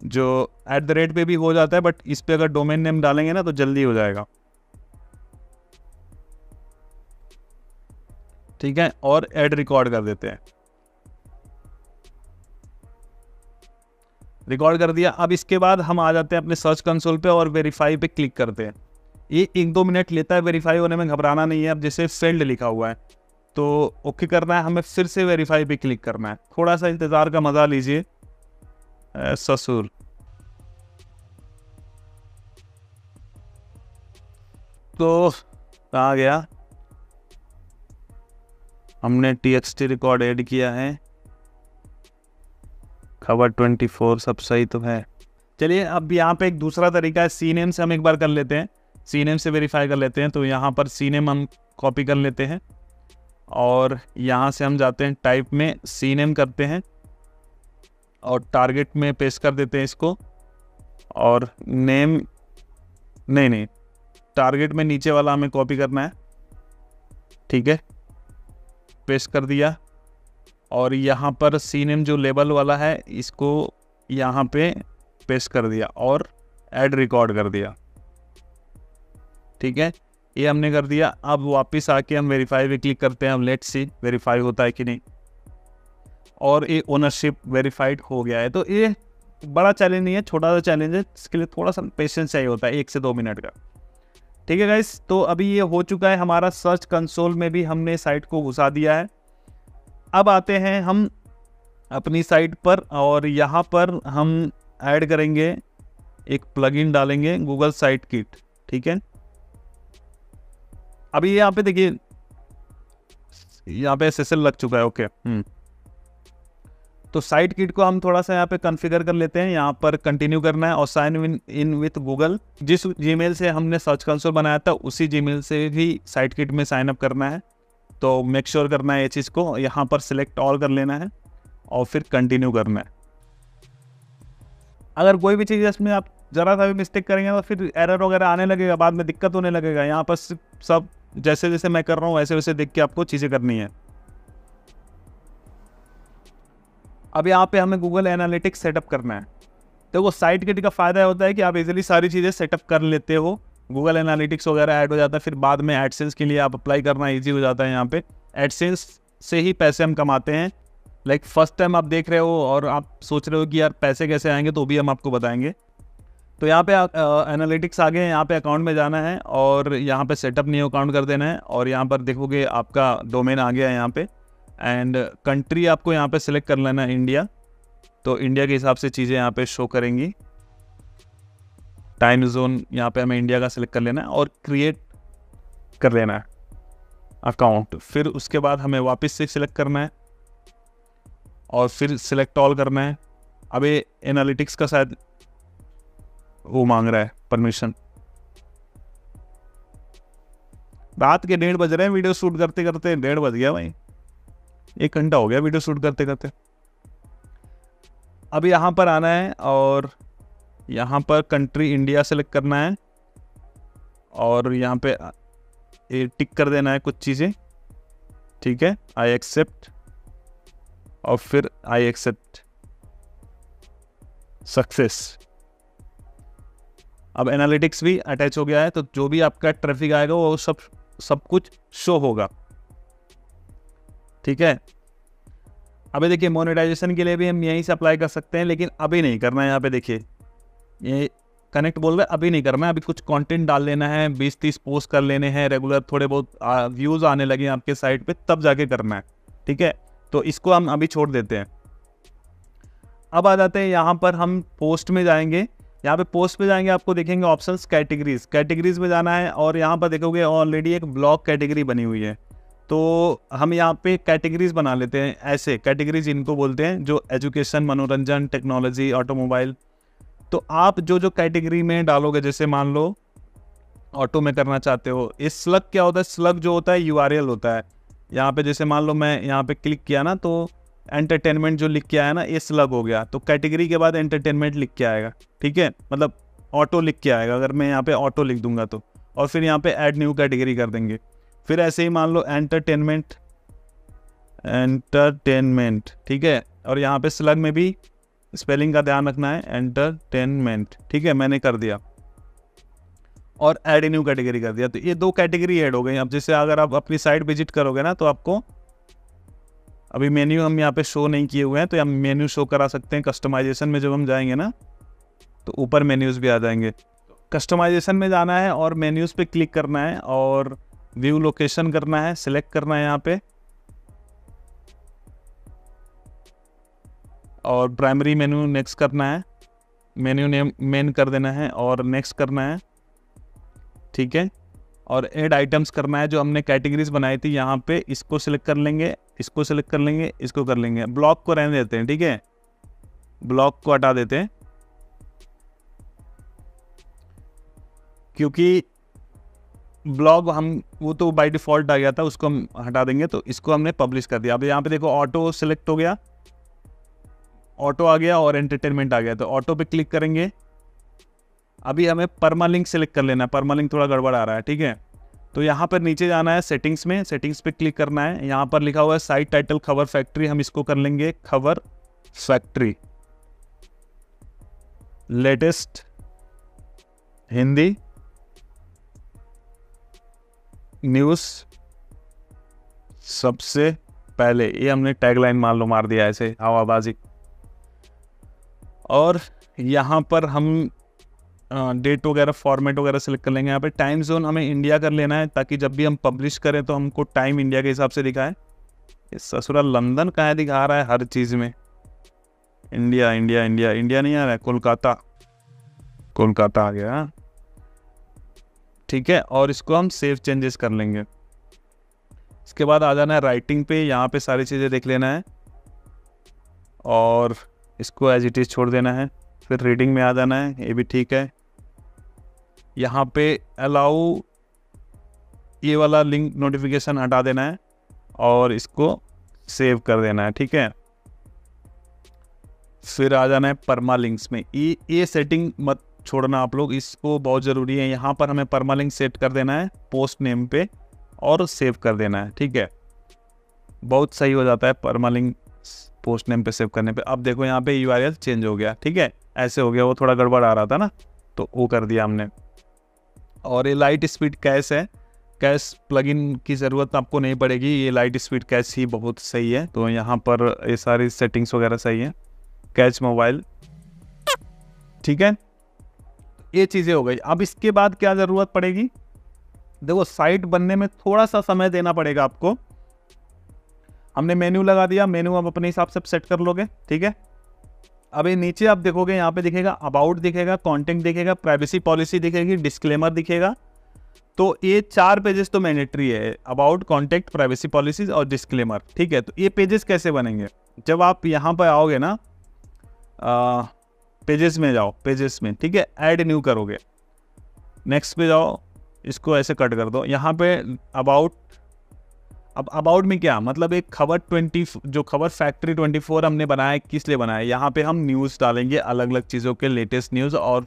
[SPEAKER 1] जो @ पे भी हो जाता है, बट इस पे अगर डोमेन नेम डालेंगे ना तो जल्दी हो जाएगा। ठीक है, और ऐड रिकॉर्ड कर देते हैं, रिकॉर्ड कर दिया। अब इसके बाद हम आ जाते हैं अपने सर्च कंसोल पे और वेरीफाई पे क्लिक करते हैं। ये 1-2 मिनट लेता है वेरीफाई होने में, घबराना नहीं है। अब जैसे फेल्ड लिखा हुआ है, तो ओके करना है, हमें फिर से वेरीफाई पे क्लिक करना है। थोड़ा सा इंतज़ार का मज़ा लीजिए ससुर। तो आ गया, हमने TXT रिकॉर्ड ऐड किया है, खबर 24 सब सही तो है। चलिए अब यहाँ पे एक दूसरा तरीका है, सी नेम से हम एक बार कर लेते हैं, सी नेम से वेरीफाई कर लेते हैं। तो यहाँ पर सी नेम हम कॉपी कर लेते हैं और यहाँ से हम जाते हैं टाइप में, सी नेम करते हैं और टारगेट में पेस्ट कर देते हैं इसको। और नेम नहीं, टारगेट में नीचे वाला हमें कॉपी करना है, ठीक है, पेस्ट कर दिया। और यहाँ पर सी नेम जो लेबल वाला है इसको यहाँ पे पेस्ट कर दिया और ऐड रिकॉर्ड कर दिया, ठीक है, ये हमने कर दिया। अब वापस आके हम वेरीफाई पे क्लिक करते हैं, हम लेट्स सी वेरीफाई होता है कि नहीं, और ये ओनरशिप वेरीफाइड हो गया है। तो ये बड़ा चैलेंज नहीं है, छोटा सा चैलेंज है, इसके लिए थोड़ा सा पेशेंस चाहिए होता है, 1 से 2 मिनट का, ठीक है गाइस। तो अभी ये हो चुका है, हमारा सर्च कंसोल में भी हमने साइट को घुसा दिया है। अब आते हैं हम अपनी साइट पर और यहाँ पर हम ऐड करेंगे, एक प्लगइन डालेंगे, गूगल साइट किट, ठीक है। अभी यहाँ पे देखिए, यहाँ पे SSL लग चुका है, ओके। तो साइट किट को हम थोड़ा सा यहाँ पे कॉन्फ़िगर कर लेते हैं, यहाँ पर कंटिन्यू करना है और साइन इन विथ गूगल। जिस जीमेल से हमने सर्च कंसोल बनाया था उसी जीमेल से भी साइट किट में साइन अप करना है। तो मेक श्योर करना है ये चीज़ को, यहाँ पर सिलेक्ट ऑल कर लेना है और फिर कंटिन्यू करना है। अगर कोई भी चीज़ इसमें आप ज़रा सा भी मिस्टेक करेंगे तो फिर एरर वगैरह आने लगेगा, बाद में दिक्कत होने लगेगा। यहाँ पर सब जैसे जैसे मैं कर रहा हूँ वैसे वैसे देख के आपको चीज़ें करनी है। अब यहाँ पे हमें गूगल एनालिटिक्स सेटअप करना है। तो वो साइट किट का फ़ायदा होता है कि आप इजीली सारी चीज़ें सेटअप कर लेते हो, गूगल एनालिटिक्स वगैरह ऐड हो जाता है, फिर बाद में एडसेंस के लिए आप अप्लाई करना ईजी हो जाता है। यहाँ पे एडसेंस से ही पैसे हम कमाते हैं। लाइक फर्स्ट टाइम आप देख रहे हो और आप सोच रहे हो कि यार पैसे कैसे आएंगे, तो भी हम आपको बताएंगे। तो यहाँ पे एनालिटिक्स आ गए, यहाँ पे अकाउंट में जाना है और यहाँ पे सेटअप न्यू अकाउंट कर देना है और यहाँ पर देखोगे आपका डोमेन आ गया है यहाँ पे। एंड कंट्री आपको यहाँ पे सिलेक्ट कर लेना है इंडिया, तो इंडिया के हिसाब से चीज़ें यहाँ पे शो करेंगी। टाइम जोन यहाँ पे हमें इंडिया का सिलेक्ट कर लेना है और क्रिएट कर लेना है अकाउंट। फिर उसके बाद हमें वापस से सिलेक्ट करना है और फिर सिलेक्ट ऑल करना है। अब ये एनालिटिक्स का शायद वो मांग रहा है परमिशन। रात के 1:30 बज रहे हैं, वीडियो शूट करते करते 1:30 बज गया भाई, 1 घंटा हो गया वीडियो शूट करते करते। अब यहाँ पर आना है और यहाँ पर कंट्री इंडिया सेलेक्ट करना है और यहाँ पे ये टिक कर देना है कुछ चीज़ें, ठीक है, आई एक्सेप्ट और फिर आई एक्सेप्ट, सक्सेस। अब एनालिटिक्स भी अटैच हो गया है, तो जो भी आपका ट्रैफिक आएगा वो सब कुछ शो होगा, ठीक है। अभी देखिए मोनेटाइजेशन के लिए भी हम यहीं से अप्लाई कर सकते हैं, लेकिन अभी नहीं करना है। यहाँ पे देखिए ये कनेक्ट बोल रहा है, अभी नहीं करना है। अभी कुछ कंटेंट डाल लेना है, 20-30 पोस्ट कर लेने हैं रेगुलर, थोड़े बहुत व्यूज़ आने लगे आपके साइट पे, तब जाके करना है, ठीक है। तो इसको हम अभी छोड़ देते हैं। अब आ जाते हैं यहाँ पर हम पोस्ट में जाएंगे। यहाँ पे पोस्ट पे जाएंगे, आपको देखेंगे ऑप्शंस कैटेगरीज में जाना है और यहाँ पर देखोगे ऑलरेडी एक ब्लॉग कैटेगरी बनी हुई है। तो हम यहाँ पे कैटेगरीज बना लेते हैं, ऐसे कैटेगरीज इनको बोलते हैं, जो एजुकेशन, मनोरंजन, टेक्नोलॉजी, ऑटोमोबाइल। तो आप जो जो कैटेगरी में डालोगे, जैसे मान लो ऑटो में करना चाहते हो, इस स्लग क्या होता है, स्लग जो होता है URL होता है। यहाँ पे जैसे मान लो मैं यहाँ पे क्लिक किया ना, तो एंटरटेनमेंट जो लिख के आया ना, ये स्लग हो गया, तो कैटेगरी के बाद एंटरटेनमेंट लिख के आएगा, ठीक है, मतलब ऑटो लिख के आएगा अगर मैं यहाँ पे ऑटो लिख दूंगा तो। और फिर यहाँ पे ऐड न्यू कैटेगरी कर देंगे। फिर ऐसे ही मान लो एंटरटेनमेंट, ठीक है, और यहाँ पे स्लग में भी स्पेलिंग का ध्यान रखना है, एंटरटेनमेंट, ठीक है, मैंने कर दिया और ऐड न्यू कैटेगरी कर दिया। तो ये 2 कैटेगरी ऐड हो गई। अब जैसे अगर आप अपनी साइट विजिट करोगे ना, तो आपको अभी मेन्यू हम यहाँ पे शो नहीं किए हुए हैं, तो हम मेन्यू शो करा सकते हैं। कस्टमाइजेशन में जब हम जाएंगे ना, तो ऊपर मेन्यूज़ भी आ जाएंगे। कस्टमाइजेशन में जाना है और मेन्यूज़ पे क्लिक करना है और व्यू लोकेशन करना है, सिलेक्ट करना है यहाँ पे और प्राइमरी मेन्यू नेक्स्ट करना है, मेन्यू नेम मेन कर देना है और नेक्स्ट करना है, ठीक है। और ऐड आइटम्स करना है, जो हमने कैटेगरीज बनाई थी यहाँ पे, इसको सिलेक्ट कर लेंगे, इसको सिलेक्ट कर लेंगे, इसको कर लेंगे। ब्लॉक को रहने देते हैं, ठीक है, ब्लॉक को हटा देते हैं, क्योंकि ब्लॉग हम वो तो बाय डिफ़ॉल्ट आ गया था, उसको हम हटा देंगे। तो इसको हमने पब्लिश कर दिया। अब यहाँ पे देखो ऑटो सिलेक्ट हो गया, ऑटो आ गया और एंटरटेनमेंट आ गया। तो ऑटो पे क्लिक करेंगे। अभी हमें परमालिंक सेलेक्ट कर लेना है, परमालिंक थोड़ा गड़बड़ आ रहा है, ठीक है। तो यहाँ पर नीचे जाना है सेटिंग्स में, सेटिंग्स पे क्लिक करना है। यहाँ पर लिखा हुआ है साइट टाइटल खबर फैक्ट्री, हम इसको कर लेंगे खबर फैक्ट्री। लेटेस्ट हिंदी न्यूज़ सबसे पहले, ये हमने टैगलाइन मान लो मार दिया ऐसे हवाबाजी। और यहाँ पर हम डेट वगैरह फॉर्मेट वगैरह सेलेक्ट कर लेंगे। यहाँ पे टाइम जोन हमें इंडिया कर लेना है, ताकि जब भी हम पब्लिश करें तो हमको टाइम इंडिया के हिसाब से दिखाए। ये ससुरा लंदन कहाँ दिखा रहा है हर चीज़ में। इंडिया इंडिया इंडिया इंडिया नहीं आ रहा है, कोलकाता, कोलकाता आ गया, ठीक है। और इसको हम सेव चेंजेस कर लेंगे। इसके बाद आ जाना है राइटिंग पे, यहाँ पे सारी चीज़ें देख लेना है और इसको एज इट इज़ छोड़ देना है। फिर रीडिंग में आ जाना है, ये भी ठीक है। यहाँ पे अलाउ ये वाला लिंक नोटिफिकेशन हटा देना है और इसको सेव कर देना है, ठीक है। फिर आ जाना है परमालिंक्स में। ये सेटिंग मत छोड़ना आप लोग, इसको बहुत ज़रूरी है। यहाँ पर हमें परमालिंक सेट कर देना है पोस्ट नेम पे और सेव कर देना है, ठीक है। बहुत सही हो जाता है परमालिंक पोस्ट नेम पे सेव करने पे। अब देखो यहाँ पे URL चेंज हो गया, ठीक है, ऐसे हो गया, वो थोड़ा गड़बड़ आ रहा था ना, तो वो कर दिया हमने। और ये लाइट स्पीड कैश है, कैश प्लगइन की ज़रूरत आपको नहीं पड़ेगी, ये लाइट स्पीड कैश ही बहुत सही है। तो यहाँ पर ये सारी सेटिंग्स वगैरह सही है, कैच मोबाइल, ठीक है। ये चीज़ें हो गई। अब इसके बाद क्या ज़रूरत पड़ेगी, देखो साइट बनने में थोड़ा सा समय देना पड़ेगा आपको। हमने मेन्यू लगा दिया, मेन्यू आप अपने हिसाब से सेट कर लोगे, ठीक है। अब ये नीचे आप देखोगे, यहाँ पे दिखेगा अबाउट दिखेगा, कॉन्टेंट दिखेगा, प्राइवेसी पॉलिसी दिखेगी, डिस्क्लेमर दिखेगा। तो ये 4 पेजेस तो मैंडेटरी है, अबाउट, कॉन्टेक्ट, प्राइवेसी पॉलिसीज और डिस्क्लेमर, ठीक है। तो ये पेजेस कैसे बनेंगे, जब आप यहाँ पर आओगे ना, पेजेस में जाओ, पेजेस में, ठीक है, ऐड न्यू करोगे, नेक्स्ट पे जाओ, इसको ऐसे कट कर दो। यहाँ पे अबाउट, अब अबाउट में क्या मतलब, एक खबर 20 जो खबर फैक्ट्री 24 हमने बनाया, किस लिए बनाया, यहाँ पे हम न्यूज़ डालेंगे, अलग अलग चीज़ों के लेटेस्ट न्यूज़, और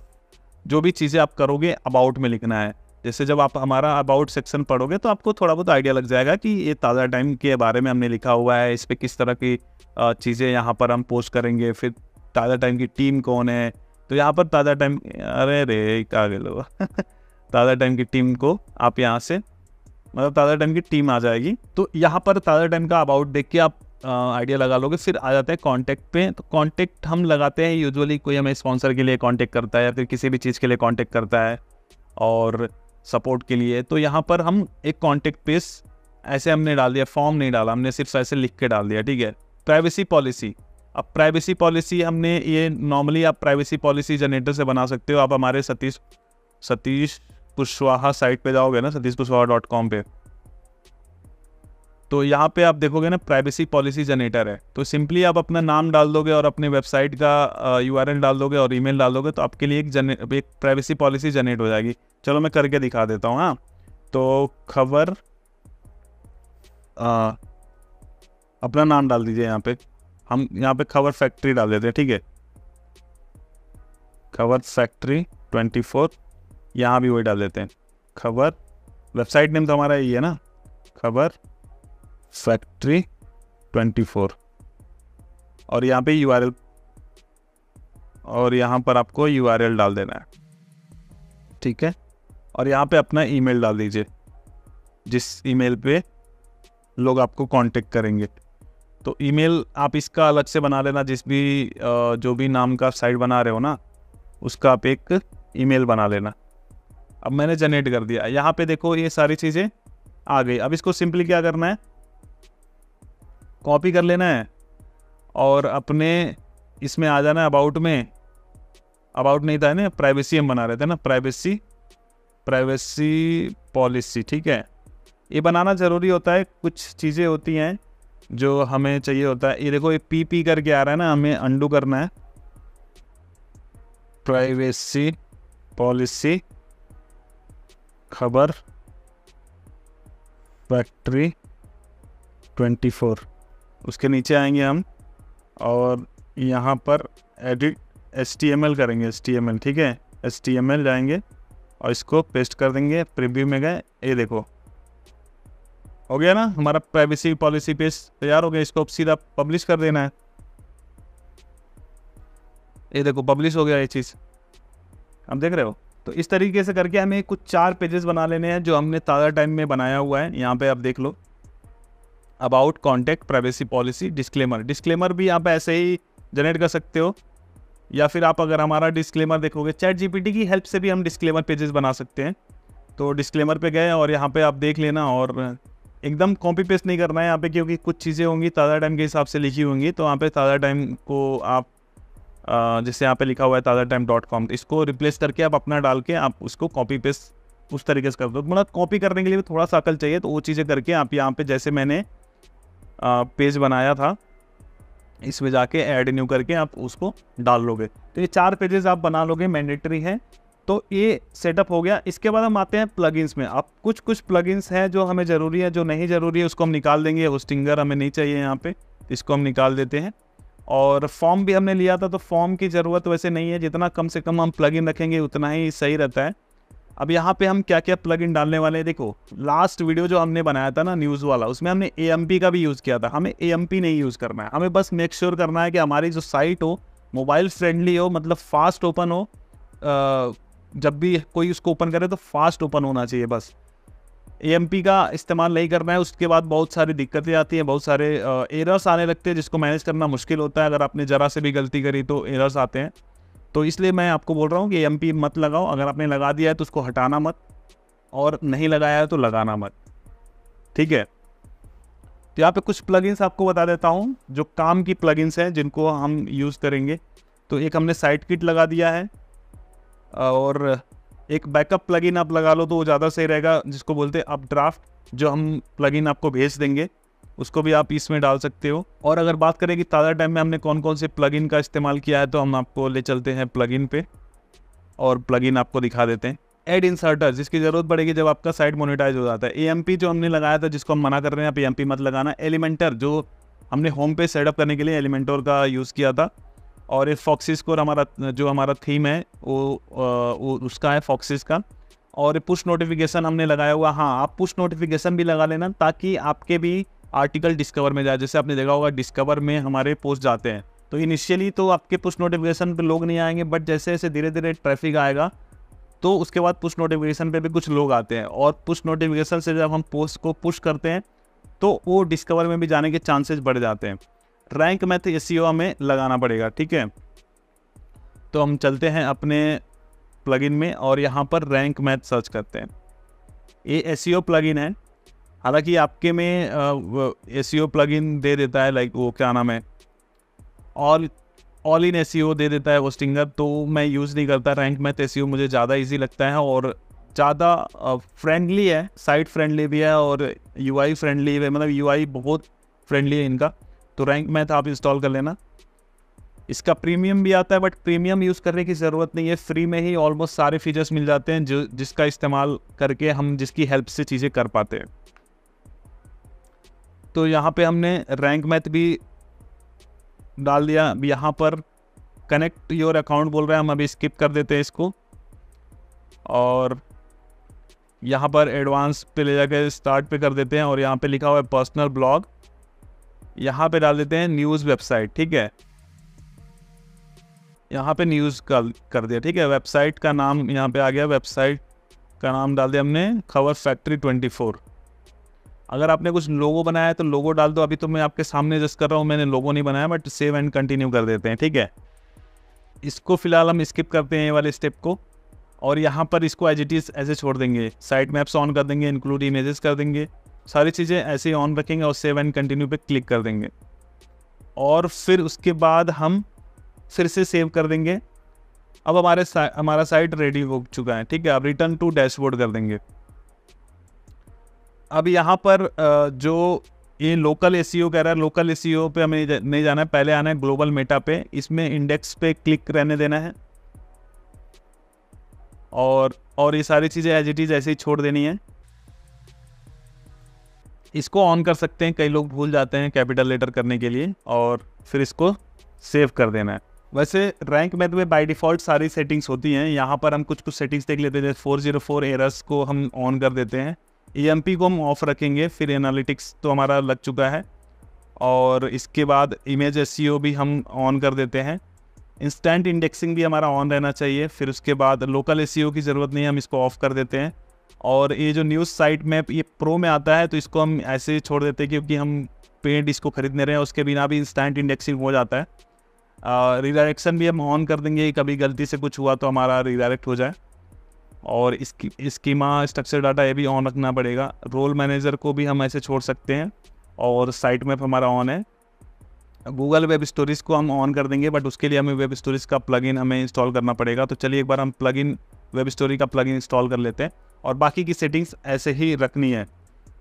[SPEAKER 1] जो भी चीज़ें आप करोगे अबाउट में लिखना है। जैसे जब आप हमारा अबाउट सेक्शन पढ़ोगे तो आपको थोड़ा बहुत आइडिया लग जाएगा कि ये ताज़ा टाइम के बारे में हमने लिखा हुआ है, इस पर किस तरह की चीज़ें यहाँ पर हम पोस्ट करेंगे, फिर ताज़ा टाइम की टीम कौन है। तो यहाँ पर ताज़ा टाइम, अरे रे क्या लो ताज़ा टाइम की टीम को आप यहाँ से, मतलब ताज़ा टाइम की टीम आ जाएगी। तो यहाँ पर ताज़ा टाइम का अबाउट देख के आप आइडिया लगा लोगे। फिर आ जाता है कॉन्टैक्ट पे। तो कॉन्टैक्ट हम लगाते हैं यूजुअली, कोई हमें स्पॉन्सर के लिए कॉन्टैक्ट करता है या फिर किसी भी चीज़ के लिए कॉन्टैक्ट करता है और सपोर्ट के लिए। तो यहाँ पर हम एक कॉन्टैक्ट पेज ऐसे हमने डाल दिया, फॉर्म नहीं डाला हमने, सिर्फ ऐसे लिख के डाल दिया, ठीक है। प्राइवेसी पॉलिसी, अब प्राइवेसी पॉलिसी हमने ये नॉर्मली आप प्राइवेसी पॉलिसी जनरेटर से बना सकते हो। आप हमारे सतीश कुशवाहा साइट पे जाओगे ना, satishkushwaha.com पे, तो यहाँ पे आप देखोगे ना प्राइवेसी पॉलिसी जनरेटर है। तो सिंपली आप अपना नाम डाल दोगे और अपने वेबसाइट का URL डाल दोगे और ईमेल डाल दोगे, तो आपके लिए एक प्राइवेसी पॉलिसी जनरेट हो जाएगी। चलो मैं करके दिखा देता हूँ। हाँ, तो खबर, अपना नाम डाल दीजिए यहाँ पे, हम यहाँ पे खबर फैक्ट्री डाल देते हैं, ठीक है, खबर फैक्ट्री 24, यहाँ भी वही डाल देते हैं खबर। वेबसाइट नेम तो हमारा यही है ना, खबर फैक्ट्री 24, और यहाँ पे URL, और यहाँ पर आपको URL डाल देना है, ठीक है। और यहाँ पे अपना ईमेल डाल दीजिए, जिस ईमेल पे लोग आपको कांटेक्ट करेंगे। तो ईमेल आप इसका अलग से बना लेना, जिस भी जो भी नाम का साइट बना रहे हो ना, उसका आप एक ईमेल बना लेना। अब मैंने जनरेट कर दिया। यहाँ पे देखो ये सारी चीज़ें आ गई। अब इसको सिंपली क्या करना है, कॉपी कर लेना है और अपने इसमें आ जाना अबाउट में, अबाउट नहीं था ना, प्राइवेसी हम बना रहे थे ना, प्राइवेसी पॉलिसी, ठीक है। ये बनाना ज़रूरी होता है, कुछ चीज़ें होती हैं जो हमें चाहिए होता है। ये देखो ये पी करके आ रहा है ना, हमें अंडू करना है। प्राइवेसी पॉलिसी खबर फैक्ट्री 24, उसके नीचे आएंगे हम और यहाँ पर एडिट HTML करेंगे, HTML, ठीक है। HTML जाएंगे और इसको पेस्ट कर देंगे। प्रीव्यू में गए, ये देखो हो गया ना हमारा प्राइवेसी पॉलिसी पेज तैयार हो गया। इसको अब सीधा पब्लिश कर देना है। ये देखो पब्लिश हो गया ये चीज़, आप देख रहे हो। तो इस तरीके से करके हमें कुछ 4 पेजेस बना लेने हैं जो हमने ताज़ा टाइम में बनाया हुआ है। यहाँ पे आप देख लो, about, contact, privacy policy, disclaimer भी आप ऐसे ही जनरेट कर सकते हो, या फिर आप अगर हमारा डिस्क्लेमर देखोगे ChatGPT की हेल्प से भी हम डिस्क्लेमर पेजेस बना सकते हैं। तो डिस्क्लेमर पे गए और यहाँ पे आप देख लेना, और एकदम कॉपी पेस्ट नहीं करना है यहाँ पे, क्योंकि कुछ चीज़ें होंगी ताज़ा टाइम के हिसाब से लिखी होंगी। तो यहाँ पे ताज़ा टाइम को आप जैसे यहाँ पे लिखा हुआ है tazatime.com, इसको रिप्लेस करके आप अपना डाल के आप उसको कॉपी पेस्ट उस तरीके से कर दो। मतलब कॉपी करने के लिए भी थोड़ा सा अकल चाहिए, तो वो चीज़ें करके आप यहाँ पे जैसे मैंने पेज बनाया था, इसमें जाके ऐड न्यू करके आप उसको डाल लोगे। तो ये 4 पेजेस आप बना लोगे, मैंडेटरी है। तो ये सेटअप हो गया। इसके बाद हम आते हैं प्लगइन्स में। अब कुछ प्लगइन्स हैं जो हमें ज़रूरी है, जो नहीं ज़रूरी है उसको हम निकाल देंगे। होस्टिंगर हमें नहीं चाहिए यहाँ पे, इसको हम निकाल देते हैं। और फॉर्म भी हमने लिया था, तो फॉर्म की ज़रूरत वैसे नहीं है, जितना कम से कम हम प्लगइन रखेंगे उतना ही सही रहता है। अब यहाँ पे हम क्या क्या प्लगइन डालने वाले हैं, देखो लास्ट वीडियो जो हमने बनाया था ना न्यूज़ वाला, उसमें हमने AMP का भी यूज़ किया था। हमें AMP नहीं यूज़ करना है, हमें बस मेक श्योर करना है कि हमारी जो साइट हो मोबाइल फ्रेंडली हो, मतलब फास्ट ओपन हो। जब भी कोई उसको ओपन करे तो फास्ट ओपन होना चाहिए बस। AMP का इस्तेमाल नहीं करना है। उसके बाद बहुत सारी दिक्कतें आती हैं, बहुत सारे एरर्स आने लगते हैं जिसको मैनेज करना मुश्किल होता है। अगर आपने ज़रा से भी गलती करी तो एरर्स आते हैं। तो इसलिए मैं आपको बोल रहा हूँ कि AMP मत लगाओ। अगर आपने लगा दिया है तो उसको हटाना मत, और नहीं लगाया है तो लगाना मत, ठीक है। तो यहाँ पे कुछ प्लगइन्स आपको बता देता हूँ जो काम की प्लगइन्स हैं जिनको हम यूज़ करेंगे। तो एक हमने साइट किट लगा दिया है, और एक बैकअप प्लगइन आप लगा लो तो वो ज़्यादा सही रहेगा, जिसको बोलते हैं अपड्राफ्ट। जो हम प्लगइन आपको भेज देंगे उसको भी आप इसमें डाल सकते हो। और अगर बात करें कि ताज़ा टाइम में हमने कौन कौन से प्लगइन का इस्तेमाल किया है, तो हम आपको ले चलते हैं प्लगइन पे और प्लगइन आपको दिखा देते हैं। एड इंसर्टर, जिसकी ज़रूरत पड़ेगी जब आपका साइट मोनेटाइज हो जाता है। AMP जो हमने लगाया था, जिसको हम मना कर रहे हैं, आप AMP मत लगाना। एलिमेंटर, जो हमने होम पे सेटअप करने के लिए एलिमेंटर का यूज़ किया था। और एक फॉक्सिस को जो हमारा थीम है वो उसका है, फॉक्सिस का। और पुश नोटिफिकेशन हमने लगाया हुआ। हाँ, आप पुश नोटिफिकेशन भी लगा लेना ताकि आपके भी आर्टिकल डिस्कवर में जाए। जैसे आपने देखा होगा डिस्कवर में हमारे पोस्ट जाते हैं, तो इनिशियली तो आपके पुश नोटिफिकेशन पे लोग नहीं आएंगे, बट जैसे जैसे धीरे धीरे ट्रैफिक आएगा तो उसके बाद पुश नोटिफिकेशन पे भी कुछ लोग आते हैं। और पुश नोटिफिकेशन से जब हम पोस्ट को पुश करते हैं तो वो डिस्कवर में भी जाने के चांसेस बढ़ जाते हैं। रैंक मैथ SEO हमें लगाना पड़ेगा, ठीक है। तो हम चलते हैं अपने प्लगइन में और यहाँ पर रैंक मैथ सर्च करते हैं। ये SEO प्लगइन है। हालांकि आपके में SEO प्लगइन दे देता है, लाइक वो क्या नाम है, ऑल इन SEO दे देता है होस्टिंगर, तो मैं यूज़ नहीं करता। रैंक मैथ SEO मुझे ज़्यादा ईजी लगता है और ज़्यादा फ्रेंडली है, साइट फ्रेंडली भी है और UI फ्रेंडली है, मतलब UI बहुत फ्रेंडली है इनका। तो रैंक मैथ आप इंस्टॉल कर लेना। इसका प्रीमियम भी आता है, बट प्रीमियम यूज़ करने की ज़रूरत नहीं है, फ्री में ही ऑलमोस्ट सारे फीचर्स मिल जाते हैं जिसका इस्तेमाल करके हम जिसकी हेल्प से चीज़ें कर पाते हैं। तो यहाँ पे हमने रैंक मैथ भी डाल दिया। अब यहाँ पर कनेक्ट योर अकाउंट बोल रहा है, हम अभी स्किप कर देते हैं इसको। और यहाँ पर एडवांस पे ले जाकर स्टार्ट पे कर देते हैं, और यहाँ पे लिखा हुआ है पर्सनल ब्लॉग, यहाँ पे डाल देते हैं न्यूज़ वेबसाइट, ठीक है। यहाँ पे न्यूज़ कर दिया, ठीक है। वेबसाइट का नाम यहाँ पे आ गया, वेबसाइट का नाम डाल दिया हमने खबर फैक्ट्री 24। अगर आपने कुछ लोगो बनाया है तो लोगो डाल दो। अभी तो मैं आपके सामने जस्ट कर रहा हूँ, मैंने लोगो नहीं बनाया, बट सेव एंड कंटिन्यू कर देते हैं, ठीक है। इसको फिलहाल हम स्किप करते हैं ये वाले स्टेप को, और यहाँ पर इसको एज इट इज़ ऐसे छोड़ देंगे। साइट मैप्स ऑन कर देंगे, इंक्लूड इमेजेस कर देंगे, सारी चीज़ें ऐसे ही ऑन रखेंगे और सेव एंड कंटिन्यू पे क्लिक कर देंगे। और फिर उसके बाद हम फिर से सेव कर देंगे। अब हमारा साइट रेडी हो चुका है, ठीक है। अब रिटर्न टू डैशबोर्ड कर देंगे। अब यहाँ पर जो ये लोकल एसईओ कह रहा है, लोकल एसईओ पे हमें नहीं जाना है, पहले आना है ग्लोबल मेटा पे। इसमें इंडेक्स पे क्लिक रहने देना है और ये सारी चीज़ें एज इट इज़ ऐसे ही छोड़ देनी है। इसको ऑन कर सकते हैं, कई लोग भूल जाते हैं कैपिटल लेटर करने के लिए, और फिर इसको सेव कर देना है। वैसे रैंक मैथ में बाय डिफ़ॉल्ट सारी सेटिंग्स होती हैं। यहाँ पर हम कुछ सेटिंग्स देख लेते हैं। 404 एरर्स को हम ऑन कर देते हैं, EMP को हम ऑफ रखेंगे, फिर एनालिटिक्स तो हमारा लग चुका है, और इसके बाद इमेज SEO भी हम ऑन कर देते हैं। इंस्टेंट इंडेक्सिंग भी हमारा ऑन रहना चाहिए। फिर उसके बाद लोकल SEO की ज़रूरत नहीं है, हम इसको ऑफ कर देते हैं। और ये जो न्यूज़ साइट मैप ये प्रो में आता है, तो इसको हम ऐसे ही छोड़ देते हैं, क्योंकि हम पेड इसको खरीदने रहे हैं, उसके बिना भी इंस्टेंट इंडेक्सिंग हो जाता है। रिडायरेक्शन भी हम ऑन कर देंगे, कभी गलती से कुछ हुआ तो हमारा रिडायरेक्ट हो जाए। और इसकी स्कीमा स्ट्रक्चर डाटा ये भी ऑन रखना पड़ेगा। रोल मैनेजर को भी हम ऐसे छोड़ सकते हैं, और साइट मैप हमारा ऑन है। गूगल वेब स्टोरेज को हम ऑन कर देंगे, बट उसके लिए हमें वेब स्टोरेज का प्लगइन हमें इंस्टॉल करना पड़ेगा। तो चलिए एक बार हम वेब स्टोरी का प्लगइन इंस्टॉल कर लेते हैं, और बाकी की सेटिंग्स ऐसे ही रखनी है।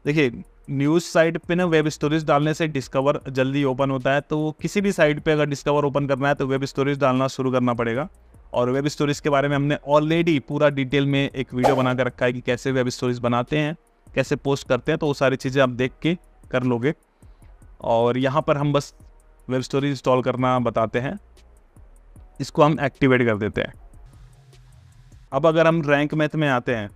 [SPEAKER 1] देखिए, न्यूज़ साइट पे ना वेब स्टोरेज डालने से डिस्कवर जल्दी ओपन होता है, तो किसी भी साइट पे अगर डिस्कवर ओपन करना है तो वेब स्टोरेज डालना शुरू करना पड़ेगा। और वेब स्टोरेज के बारे में हमने ऑलरेडी पूरा डिटेल में एक वीडियो बना कर रखा है कि कैसे वेब स्टोरेज बनाते हैं, कैसे पोस्ट करते हैं, तो वो सारी चीज़ें आप देख के कर लोगे। और यहाँ पर हम बस वेब स्टोरेज इंस्टॉल करना बताते हैं, इसको हम एक्टिवेट कर देते हैं। अब अगर हम रैंक मैथ में आते हैं,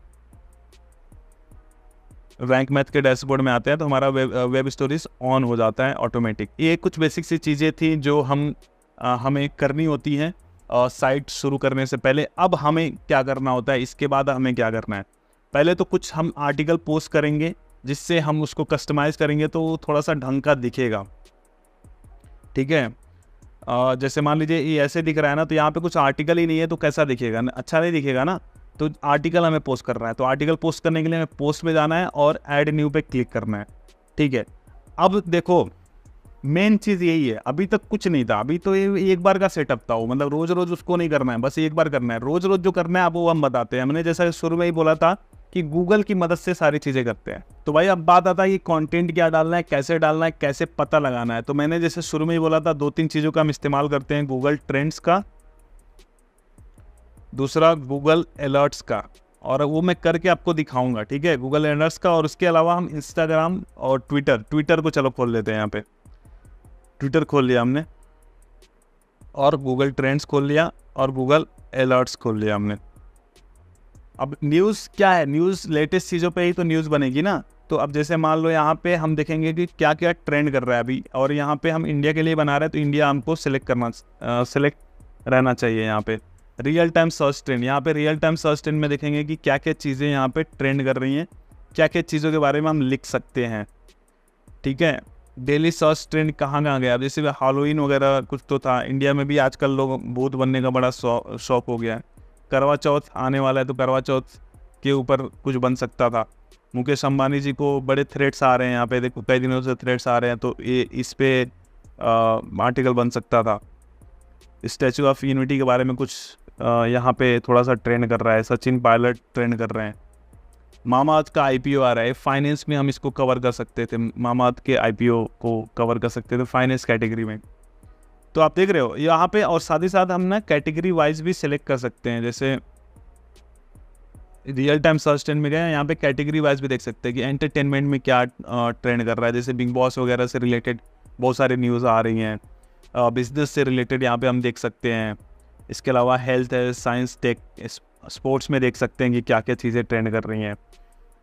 [SPEAKER 1] रैंक मैथ के डैशबोर्ड में आते हैं, तो हमारा वेब स्टोरेज ऑन हो जाता है ऑटोमेटिक। ये कुछ बेसिक सी चीज़ें थी जो हमें करनी होती हैं साइट शुरू करने से पहले। अब हमें क्या करना होता है, इसके बाद हमें क्या करना है, पहले तो कुछ हम आर्टिकल पोस्ट करेंगे, जिससे हम उसको कस्टमाइज़ करेंगे तो थोड़ा सा ढंग का दिखेगा, ठीक है। जैसे मान लीजिए ये ऐसे दिख रहा है ना, तो यहाँ पे कुछ आर्टिकल ही नहीं है, तो कैसा दिखेगा, अच्छा नहीं दिखेगा ना। तो आर्टिकल हमें पोस्ट करना है, तो आर्टिकल पोस्ट करने के लिए हमें पोस्ट में जाना है और ऐड न्यू पे क्लिक करना है, ठीक है। अब देखो, मेन चीज़ यही है, अभी तक कुछ नहीं था, अभी तो ये एक बार का सेटअप था, वो मतलब रोज़ रोज़ उसको नहीं करना है, बस एक बार करना है। रोज़ रोज़ जो करना है अब वो हम बताते हैं। हमने जैसा शुरू में ही बोला था कि गूगल की मदद से सारी चीज़ें करते हैं। तो भाई अब बात आता है कि कंटेंट क्या डालना है, कैसे पता लगाना है। तो मैंने जैसे शुरू में ही बोला था, 2-3 चीज़ों का हम इस्तेमाल करते हैं, गूगल ट्रेंड्स का, दूसरा गूगल अलर्ट्स का, और वो मैं करके आपको दिखाऊंगा, ठीक है। गूगल अलर्ट्स का, और उसके अलावा हम इंस्टाग्राम और ट्विटर को चलो खोल लेते हैं। यहाँ पे ट्विटर खोल लिया हमने, और गूगल ट्रेंड्स खोल लिया, और गूगल अलर्ट्स खोल लिया हमने। अब न्यूज़ क्या है, न्यूज़ लेटेस्ट चीज़ों पे ही तो न्यूज़ बनेगी ना। तो अब जैसे मान लो यहाँ पे हम देखेंगे कि क्या क्या ट्रेंड कर रहा है अभी, और यहाँ पे हम इंडिया के लिए बना रहे हैं, तो इंडिया हमको सिलेक्ट रहना चाहिए। यहाँ पे रियल टाइम सर्च ट्रेंड, यहाँ पे रियल टाइम सर्च ट्रेंड में देखेंगे कि क्या क्या चीज़ें यहाँ पे ट्रेंड कर रही हैं, क्या क्या चीज़ों के बारे में हम लिख सकते हैं, ठीक है। डेली सर्च ट्रेंड कहाँ गया, अब जैसे हैलोवीन वगैरह कुछ तो था। इंडिया में भी आजकल लोग भूत बनने का बड़ा शौक हो गया है। करवा चौथ आने वाला है, तो करवा चौथ के ऊपर कुछ बन सकता था। मुकेश अंबानी जी को बड़े थ्रेट्स आ रहे हैं, यहाँ पे देखो कई दिनों से थ्रेट्स आ रहे हैं, तो ये इस पे आर्टिकल बन सकता था। स्टैचू ऑफ यूनिटी के बारे में कुछ यहाँ पे थोड़ा सा ट्रेंड कर रहा है, सचिन पायलट ट्रेंड कर रहे हैं। मामाअर्थ का IPO आ रहा है, फाइनेंस में हम इसको कवर कर सकते थे, मामाअर्थ के IPO को कवर कर सकते थे फाइनेंस कैटेगरी में। तो आप देख रहे हो यहाँ पे, और साथ ही साथ हम ना कैटेगरी वाइज भी सिलेक्ट कर सकते हैं। जैसे रियल टाइम सर्च ट्रेंड में गए, यहाँ पे कैटेगरी वाइज भी देख सकते हैं कि एंटरटेनमेंट में क्या ट्रेंड कर रहा है। जैसे बिग बॉस वगैरह से रिलेटेड बहुत सारी न्यूज़ आ रही हैं, बिजनेस से रिलेटेड यहाँ पे हम देख सकते हैं। इसके अलावा हेल्थ है, साइंस, टेक, स्पोर्ट्स में देख सकते हैं कि क्या क्या चीज़ें ट्रेंड कर रही हैं।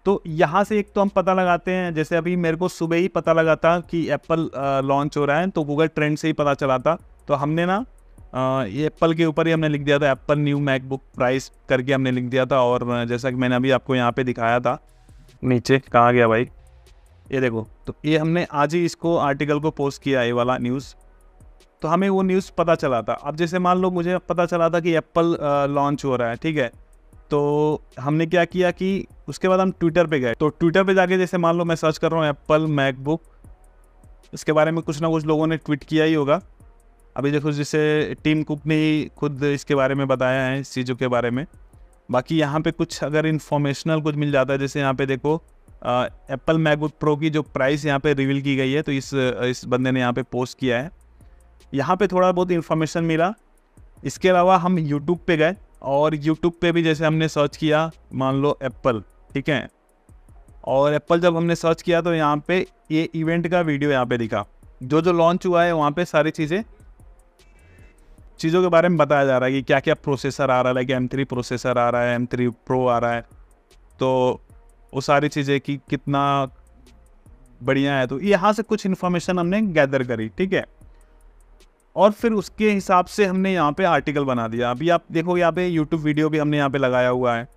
[SPEAKER 1] तो यहाँ से एक तो हम पता लगाते हैं, जैसे अभी मेरे को सुबह ही पता लगा था कि एप्पल लॉन्च हो रहा है, तो गूगल ट्रेंड से ही पता चला था। तो हमने ना ये एप्पल के ऊपर ही हमने लिख दिया था, एप्पल न्यू मैकबुक प्राइस करके हमने लिख दिया था। और जैसा कि मैंने अभी आपको यहाँ पे दिखाया था, नीचे कहाँ गया भाई, ये देखो, तो ये हमने आज ही इसको आर्टिकल को पोस्ट किया, ये वाला न्यूज़। तो हमें वो न्यूज़ पता चला था। अब जैसे मान लो मुझे पता चला था कि एप्पल लॉन्च हो रहा है, ठीक है, तो हमने क्या किया कि उसके बाद हम ट्विटर पे गए। तो ट्विटर पे जाके जैसे मान लो मैं सर्च कर रहा हूँ एप्पल मैकबुक, इसके बारे में कुछ ना कुछ लोगों ने ट्वीट किया ही होगा, अभी देखो जैसे टिम कुक ने ही खुद इसके बारे में बताया है, इस चीज़ों के बारे में। बाकी यहाँ पे कुछ अगर इन्फॉर्मेशनल कुछ मिल जाता है, जैसे यहाँ पे देखो एप्पल मैकबुक प्रो की जो प्राइस यहाँ पे रिवील की गई है, तो इस बंदे ने यहाँ पे पोस्ट किया है। यहाँ पे थोड़ा बहुत इन्फॉर्मेशन मिला। इसके अलावा हम यूट्यूब पे गए और यूट्यूब पे भी जैसे हमने सर्च किया, मान लो एप्पल, ठीक है, और एप्पल जब हमने सर्च किया तो यहाँ पे ये इवेंट का वीडियो यहाँ पे दिखा, जो जो लॉन्च हुआ है वहाँ पे सारी चीज़ों के बारे में बताया जा रहा है कि क्या क्या प्रोसेसर आ रहा है, लाइक M3 प्रोसेसर आ रहा है, M3 प्रो आ रहा है, तो वो सारी चीज़ें कि कितना बढ़िया है। तो यहाँ से कुछ इन्फॉर्मेशन हमने गैदर करी, ठीक है, और फिर उसके हिसाब से हमने यहाँ पे आर्टिकल बना दिया। अभी आप देखो यहाँ पे यूट्यूब वीडियो भी हमने यहाँ पे लगाया हुआ है,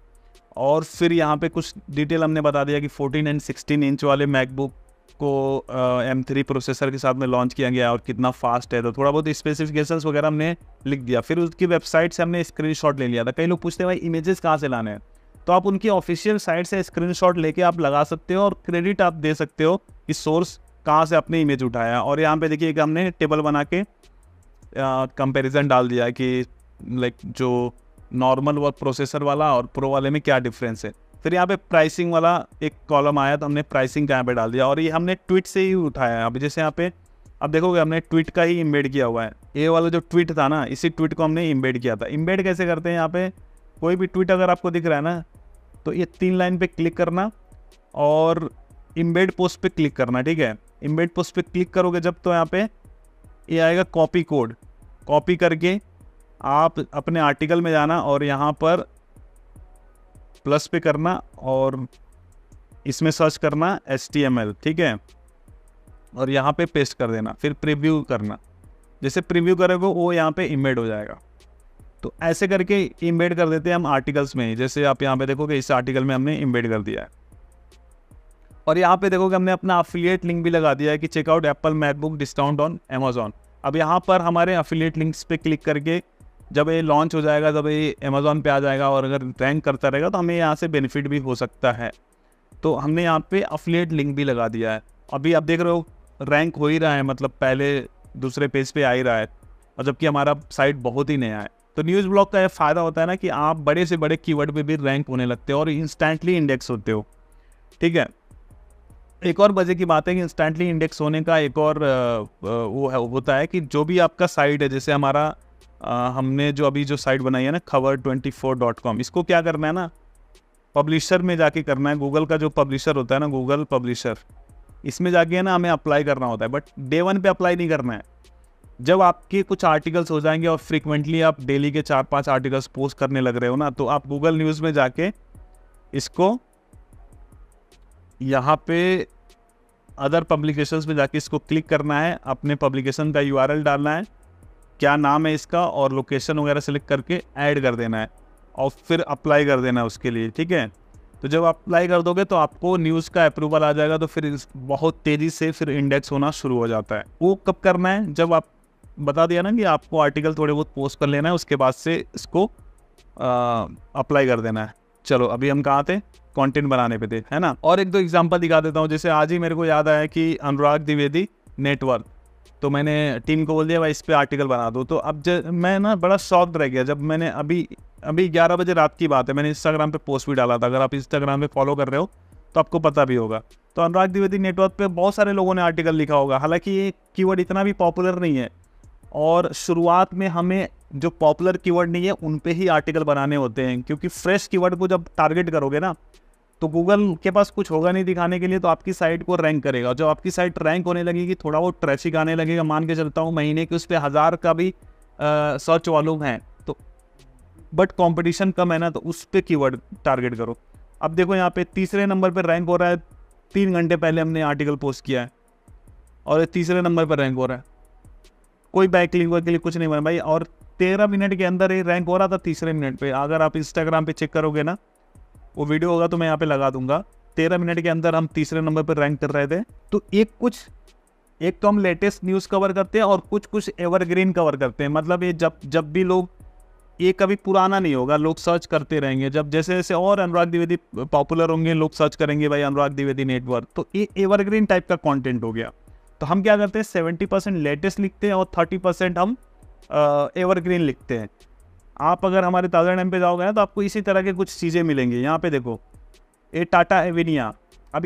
[SPEAKER 1] और फिर यहाँ पे कुछ डिटेल हमने बता दिया कि 14 एंड 16 इंच वाले मैकबुक को M3 प्रोसेसर के साथ में लॉन्च किया गया और कितना फास्ट है, तो थोड़ा बहुत स्पेसिफिकेशंस वगैरह हमने लिख दिया। फिर उसकी वेबसाइट से हमने स्क्रीनशॉट ले लिया था। कई लोग पूछते हैं भाई इमेजेस कहाँ से लाने हैं, तो आप उनकी ऑफिशियल साइट से स्क्रीनशॉट लेके आप लगा सकते हो और क्रेडिट आप दे सकते हो कि सोर्स कहाँ से अपने इमेज उठाया। और यहाँ पे देखिए कि हमने टेबल बना के कंपैरिजन डाल दिया है कि लाइक जो नॉर्मल वर्क प्रोसेसर वाला और प्रो वाले में क्या डिफरेंस है। फिर यहाँ पे प्राइसिंग वाला एक कॉलम आया, तो हमने प्राइसिंग का यहाँ पे डाल दिया, और ये हमने ट्वीट से ही उठाया है। अभी जैसे यहाँ पे अब देखोगे हमने ट्वीट का ही इम्बेड किया हुआ है, ये वाला जो ट्वीट था ना, इसी ट्वीट को हमने इम्बेड किया था। इम्बेड कैसे करते हैं, यहाँ पे कोई भी ट्वीट अगर आपको दिख रहा है ना, तो ये 3 लाइन पे क्लिक करना और इम्बेड पोस्ट पे क्लिक करना, ठीक है। इम्बेड पोस्ट पे क्लिक करोगे जब, तो यहाँ पे ये आएगा कॉपी कोड, कॉपी करके आप अपने आर्टिकल में जाना और यहाँ पर प्लस पे करना और इसमें सर्च करना HTML, ठीक है, और यहाँ पे पेस्ट कर देना, फिर प्रीव्यू करना। जैसे प्रीव्यू करोगे वो यहाँ पे इम्बेड हो जाएगा। तो ऐसे करके इम्बेड कर देते हैं हम आर्टिकल्स में। जैसे आप यहाँ पे देखोगे इस आर्टिकल में हमने इम्बेड कर दिया है, और यहाँ पे देखोगे हमने अपना अफिलिएट लिंक भी लगा दिया है कि checkout Apple MacBook discount on Amazon। अब यहाँ पर हमारे अफिलिएट लिंक्स पे क्लिक करके जब ये लॉन्च हो जाएगा, जब ये Amazon पे आ जाएगा और अगर रैंक करता रहेगा तो हमें यहाँ से बेनिफिट भी हो सकता है। तो हमने यहाँ पे अफिलिएट लिंक भी लगा दिया है। अभी आप देख रहे हो रैंक हो ही रहा है, मतलब पहले दूसरे पेज पे आ ही रहा है, और जबकि हमारा साइट बहुत ही नया है। तो न्यूज़ ब्लॉग का ये फ़ायदा होता है ना कि आप बड़े से बड़े कीवर्ड पे भी रैंक होने लगते हो और इंस्टेंटली इंडेक्स होते हो, ठीक है। एक और मजे की बात है कि इंस्टेंटली इंडेक्स होने का एक और होता है कि जो भी आपका साइट है, जैसे हमारा हमने जो अभी जो साइट बनाई है ना खबर24.com, इसको क्या करना है ना, पब्लिशर में जाके करना है। गूगल का जो पब्लिशर होता है ना, गूगल पब्लिशर, इसमें जाके ना हमें अप्लाई करना होता है। बट डे 1 पे अप्लाई नहीं करना है। जब आपके कुछ आर्टिकल्स हो जाएंगे और फ्रीक्वेंटली आप डेली के 4-5 आर्टिकल्स पोस्ट करने लग रहे हो ना, तो आप गूगल न्यूज़ में जाके इसको यहाँ पे अदर पब्लिकेशंस में जाके इसको क्लिक करना है, अपने पब्लिकेशन का URL डालना है, क्या नाम है इसका, और लोकेशन वगैरह सेलेक्ट करके ऐड कर देना है और फिर अप्लाई कर देना है उसके लिए, ठीक है। तो जब अप्लाई कर दोगे तो आपको न्यूज़ का अप्रूवल आ जाएगा, तो फिर बहुत तेज़ी से फिर इंडेक्स होना शुरू हो जाता है। वो कब करना है, जब आप बता दिया ना कि आपको आर्टिकल थोड़े बहुत पोस्ट कर लेना है, उसके बाद से इसको अप्लाई कर देना है। चलो अभी हम कहाँ थे, कंटेंट बनाने पे थे, है ना। और एक दो एग्जांपल दिखा देता हूँ। जैसे आज ही मेरे को याद आया कि अनुराग द्विवेदी नेटवर्क, तो मैंने टीम को बोल दिया भाई इस पे आर्टिकल बना दो। तो अब मैं ना बड़ा शॉक्ड रह गया जब मैंने अभी 11 बजे रात की बात है, मैंने इंस्टाग्राम पे पोस्ट भी डाला था। अगर आप इंस्टाग्राम पे फॉलो कर रहे हो तो आपको पता भी होगा। तो अनुराग द्विवेदी नेटवर्क पे बहुत सारे लोगों ने आर्टिकल लिखा होगा। हालांकि ये कीवर्ड इतना भी पॉपुलर नहीं है, और शुरुआत में हमें जो पॉपुलर कीवर्ड नहीं है उन पे ही आर्टिकल बनाने होते हैं, क्योंकि फ्रेश कीवर्ड को जब टारगेट करोगे ना, तो गूगल के पास कुछ होगा नहीं दिखाने के लिए, तो आपकी साइट को रैंक करेगा। जब आपकी साइट रैंक होने लगेगी, थोड़ा बहुत ट्रैफिक आने लगेगा, मान के चलता हूँ महीने के उस पर 1000 का भी सर्च वॉल्यूम है, तो बट कंपटीशन कम है ना, तो उस पर कीवर्ड टारगेट करो। अब देखो यहाँ पे तीसरे नंबर पर रैंक हो रहा है, 3 घंटे पहले हमने आर्टिकल पोस्ट किया है और तीसरे नंबर पर रैंक हो रहा है। कोई बैकलिंक के लिए कुछ नहीं बना भाई, और 13 मिनट के अंदर ये रैंक हो रहा था तीसरे मिनट पे। अगर आप इंस्टाग्राम पे चेक करोगे ना, वो वीडियो होगा तो मैं यहाँ पे लगा दूंगा, 13 मिनट के अंदर हम तीसरे नंबर पर रैंक कर रहे थे। तो एक तो हम लेटेस्ट न्यूज़ कवर करते हैं और कुछ एवरग्रीन कवर करते हैं। मतलब ये जब भी लोग, ये कभी पुराना नहीं होगा, लोग सर्च करते रहेंगे। जब जैसे जैसे और अनुराग द्विवेदी पॉपुलर होंगे, लोग सर्च करेंगे भाई अनुराग द्विवेदी नेटवर्क, तो ये एवरग्रीन टाइप का कंटेंट हो गया। तो हम क्या करते हैं, 70% लेटेस्ट लिखते हैं और 30% हम एवरग्रीन लिखते हैं। आप अगर हमारे ताज़ा टाइम पे जाओगे ना तो आपको इसी तरह के कुछ चीज़ें मिलेंगी। यहाँ पे देखो, ये टाटा एवेनिया, अब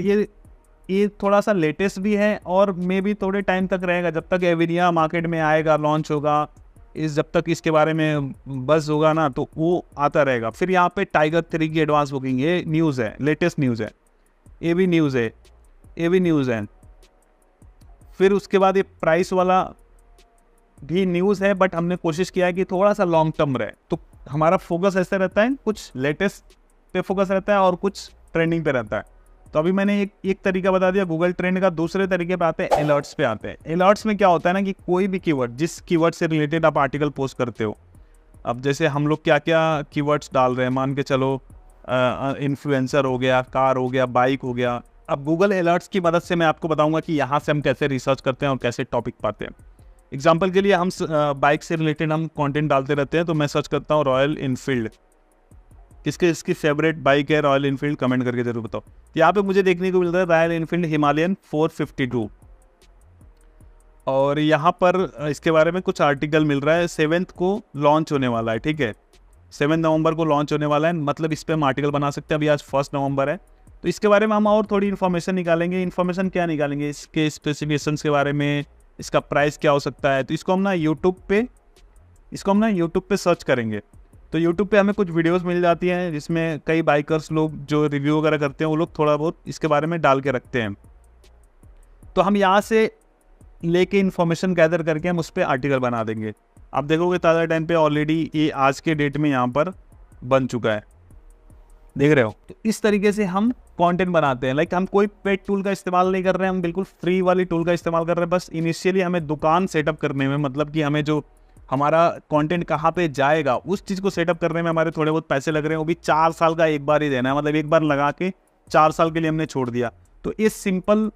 [SPEAKER 1] ये थोड़ा सा लेटेस्ट भी है और मे भी थोड़े टाइम तक रहेगा, जब तक एवेनिया मार्केट में आएगा, लॉन्च होगा, जब तक इसके बारे में बज़ होगा ना तो वो आता रहेगा। फिर यहाँ पे टाइगर 3 की एडवांस बुकिंग, ये न्यूज़ है, लेटेस्ट न्यूज़ है, ये भी न्यूज़ है, ये भी न्यूज़ है। फिर उसके बाद ये प्राइस वाला भी न्यूज़ है, बट हमने कोशिश किया है कि थोड़ा सा लॉन्ग टर्म रहे, तो हमारा फोकस ऐसे रहता है, कुछ लेटेस्ट पे फोकस रहता है और कुछ ट्रेंडिंग पे रहता है। तो अभी मैंने एक तरीका बता दिया गूगल ट्रेंड का। दूसरे तरीके पे आते हैं अलर्ट्स पे आते हैं। अलर्ट्स में क्या होता है ना कि कोई भी कीवर्ड, जिस कीवर्ड से रिलेटेड आप आर्टिकल पोस्ट करते हो, अब जैसे हम लोग क्या क्या कीवर्ड्स डाल रहे हैं, मान के चलो इन्फ्लुएंसर हो गया, कार हो गया, बाइक हो गया। अब गूगल अलर्ट्स की मदद से मैं आपको बताऊंगा कि यहाँ से हम कैसे रिसर्च करते हैं और कैसे टॉपिक पाते हैं। एग्जाम्पल के लिए हम बाइक से रिलेटेड हम कंटेंट डालते रहते हैं, तो मैं सर्च करता हूँ रॉयल इनफील्ड। इसकी फेवरेट बाइक है रॉयल इनफील्ड, कमेंट करके जरूर बताओ। यहाँ पे मुझे देखने को मिल रहा है रॉयल इनफील्ड हिमालयन 452, और यहाँ पर इसके बारे में कुछ आर्टिकल मिल रहा है। 7th को लॉन्च होने वाला है, ठीक है, 7 नवंबर को लॉन्च होने वाला है, मतलब इस पर हम आर्टिकल बना सकते हैं। अभी आज 1 नवंबर है, तो इसके बारे में हम और थोड़ी इन्फॉर्मेशन निकालेंगे। इन्फॉर्मेशन क्या निकालेंगे, इसके स्पेसिफिकेशंस के बारे में, इसका प्राइस क्या हो सकता है। तो इसको हम ना यूट्यूब पे सर्च करेंगे, तो यूट्यूब पे हमें कुछ वीडियोस मिल जाती हैं जिसमें कई बाइकर्स लोग जो रिव्यू वगैरह करते हैं वो लोग थोड़ा बहुत इसके बारे में डाल के रखते हैं। तो हम यहाँ से लेके इन्फॉर्मेशन गैदर करके हम उस पर आर्टिकल बना देंगे। आप देखोगे ताज़ा टाइम पे ऑलरेडी ये आज के डेट में यहाँ पर बन चुका है, देख रहे हो। तो इस तरीके से हम कंटेंट बनाते हैं। लाइक हम कोई पेड टूल का इस्तेमाल नहीं कर रहे हैं, हम बिल्कुल फ्री वाली टूल का इस्तेमाल कर रहे हैं। बस इनिशियली हमें दुकान सेटअप करने में, मतलब कि हमें जो हमारा कंटेंट कहाँ पे जाएगा उस चीज़ को सेटअप करने में हमारे थोड़े बहुत पैसे लग रहे हैं। वो भी 4 साल का एक बार ही देना है, मतलब एक बार लगा के 4 साल के लिए हमने छोड़ दिया। तो ये सिंपल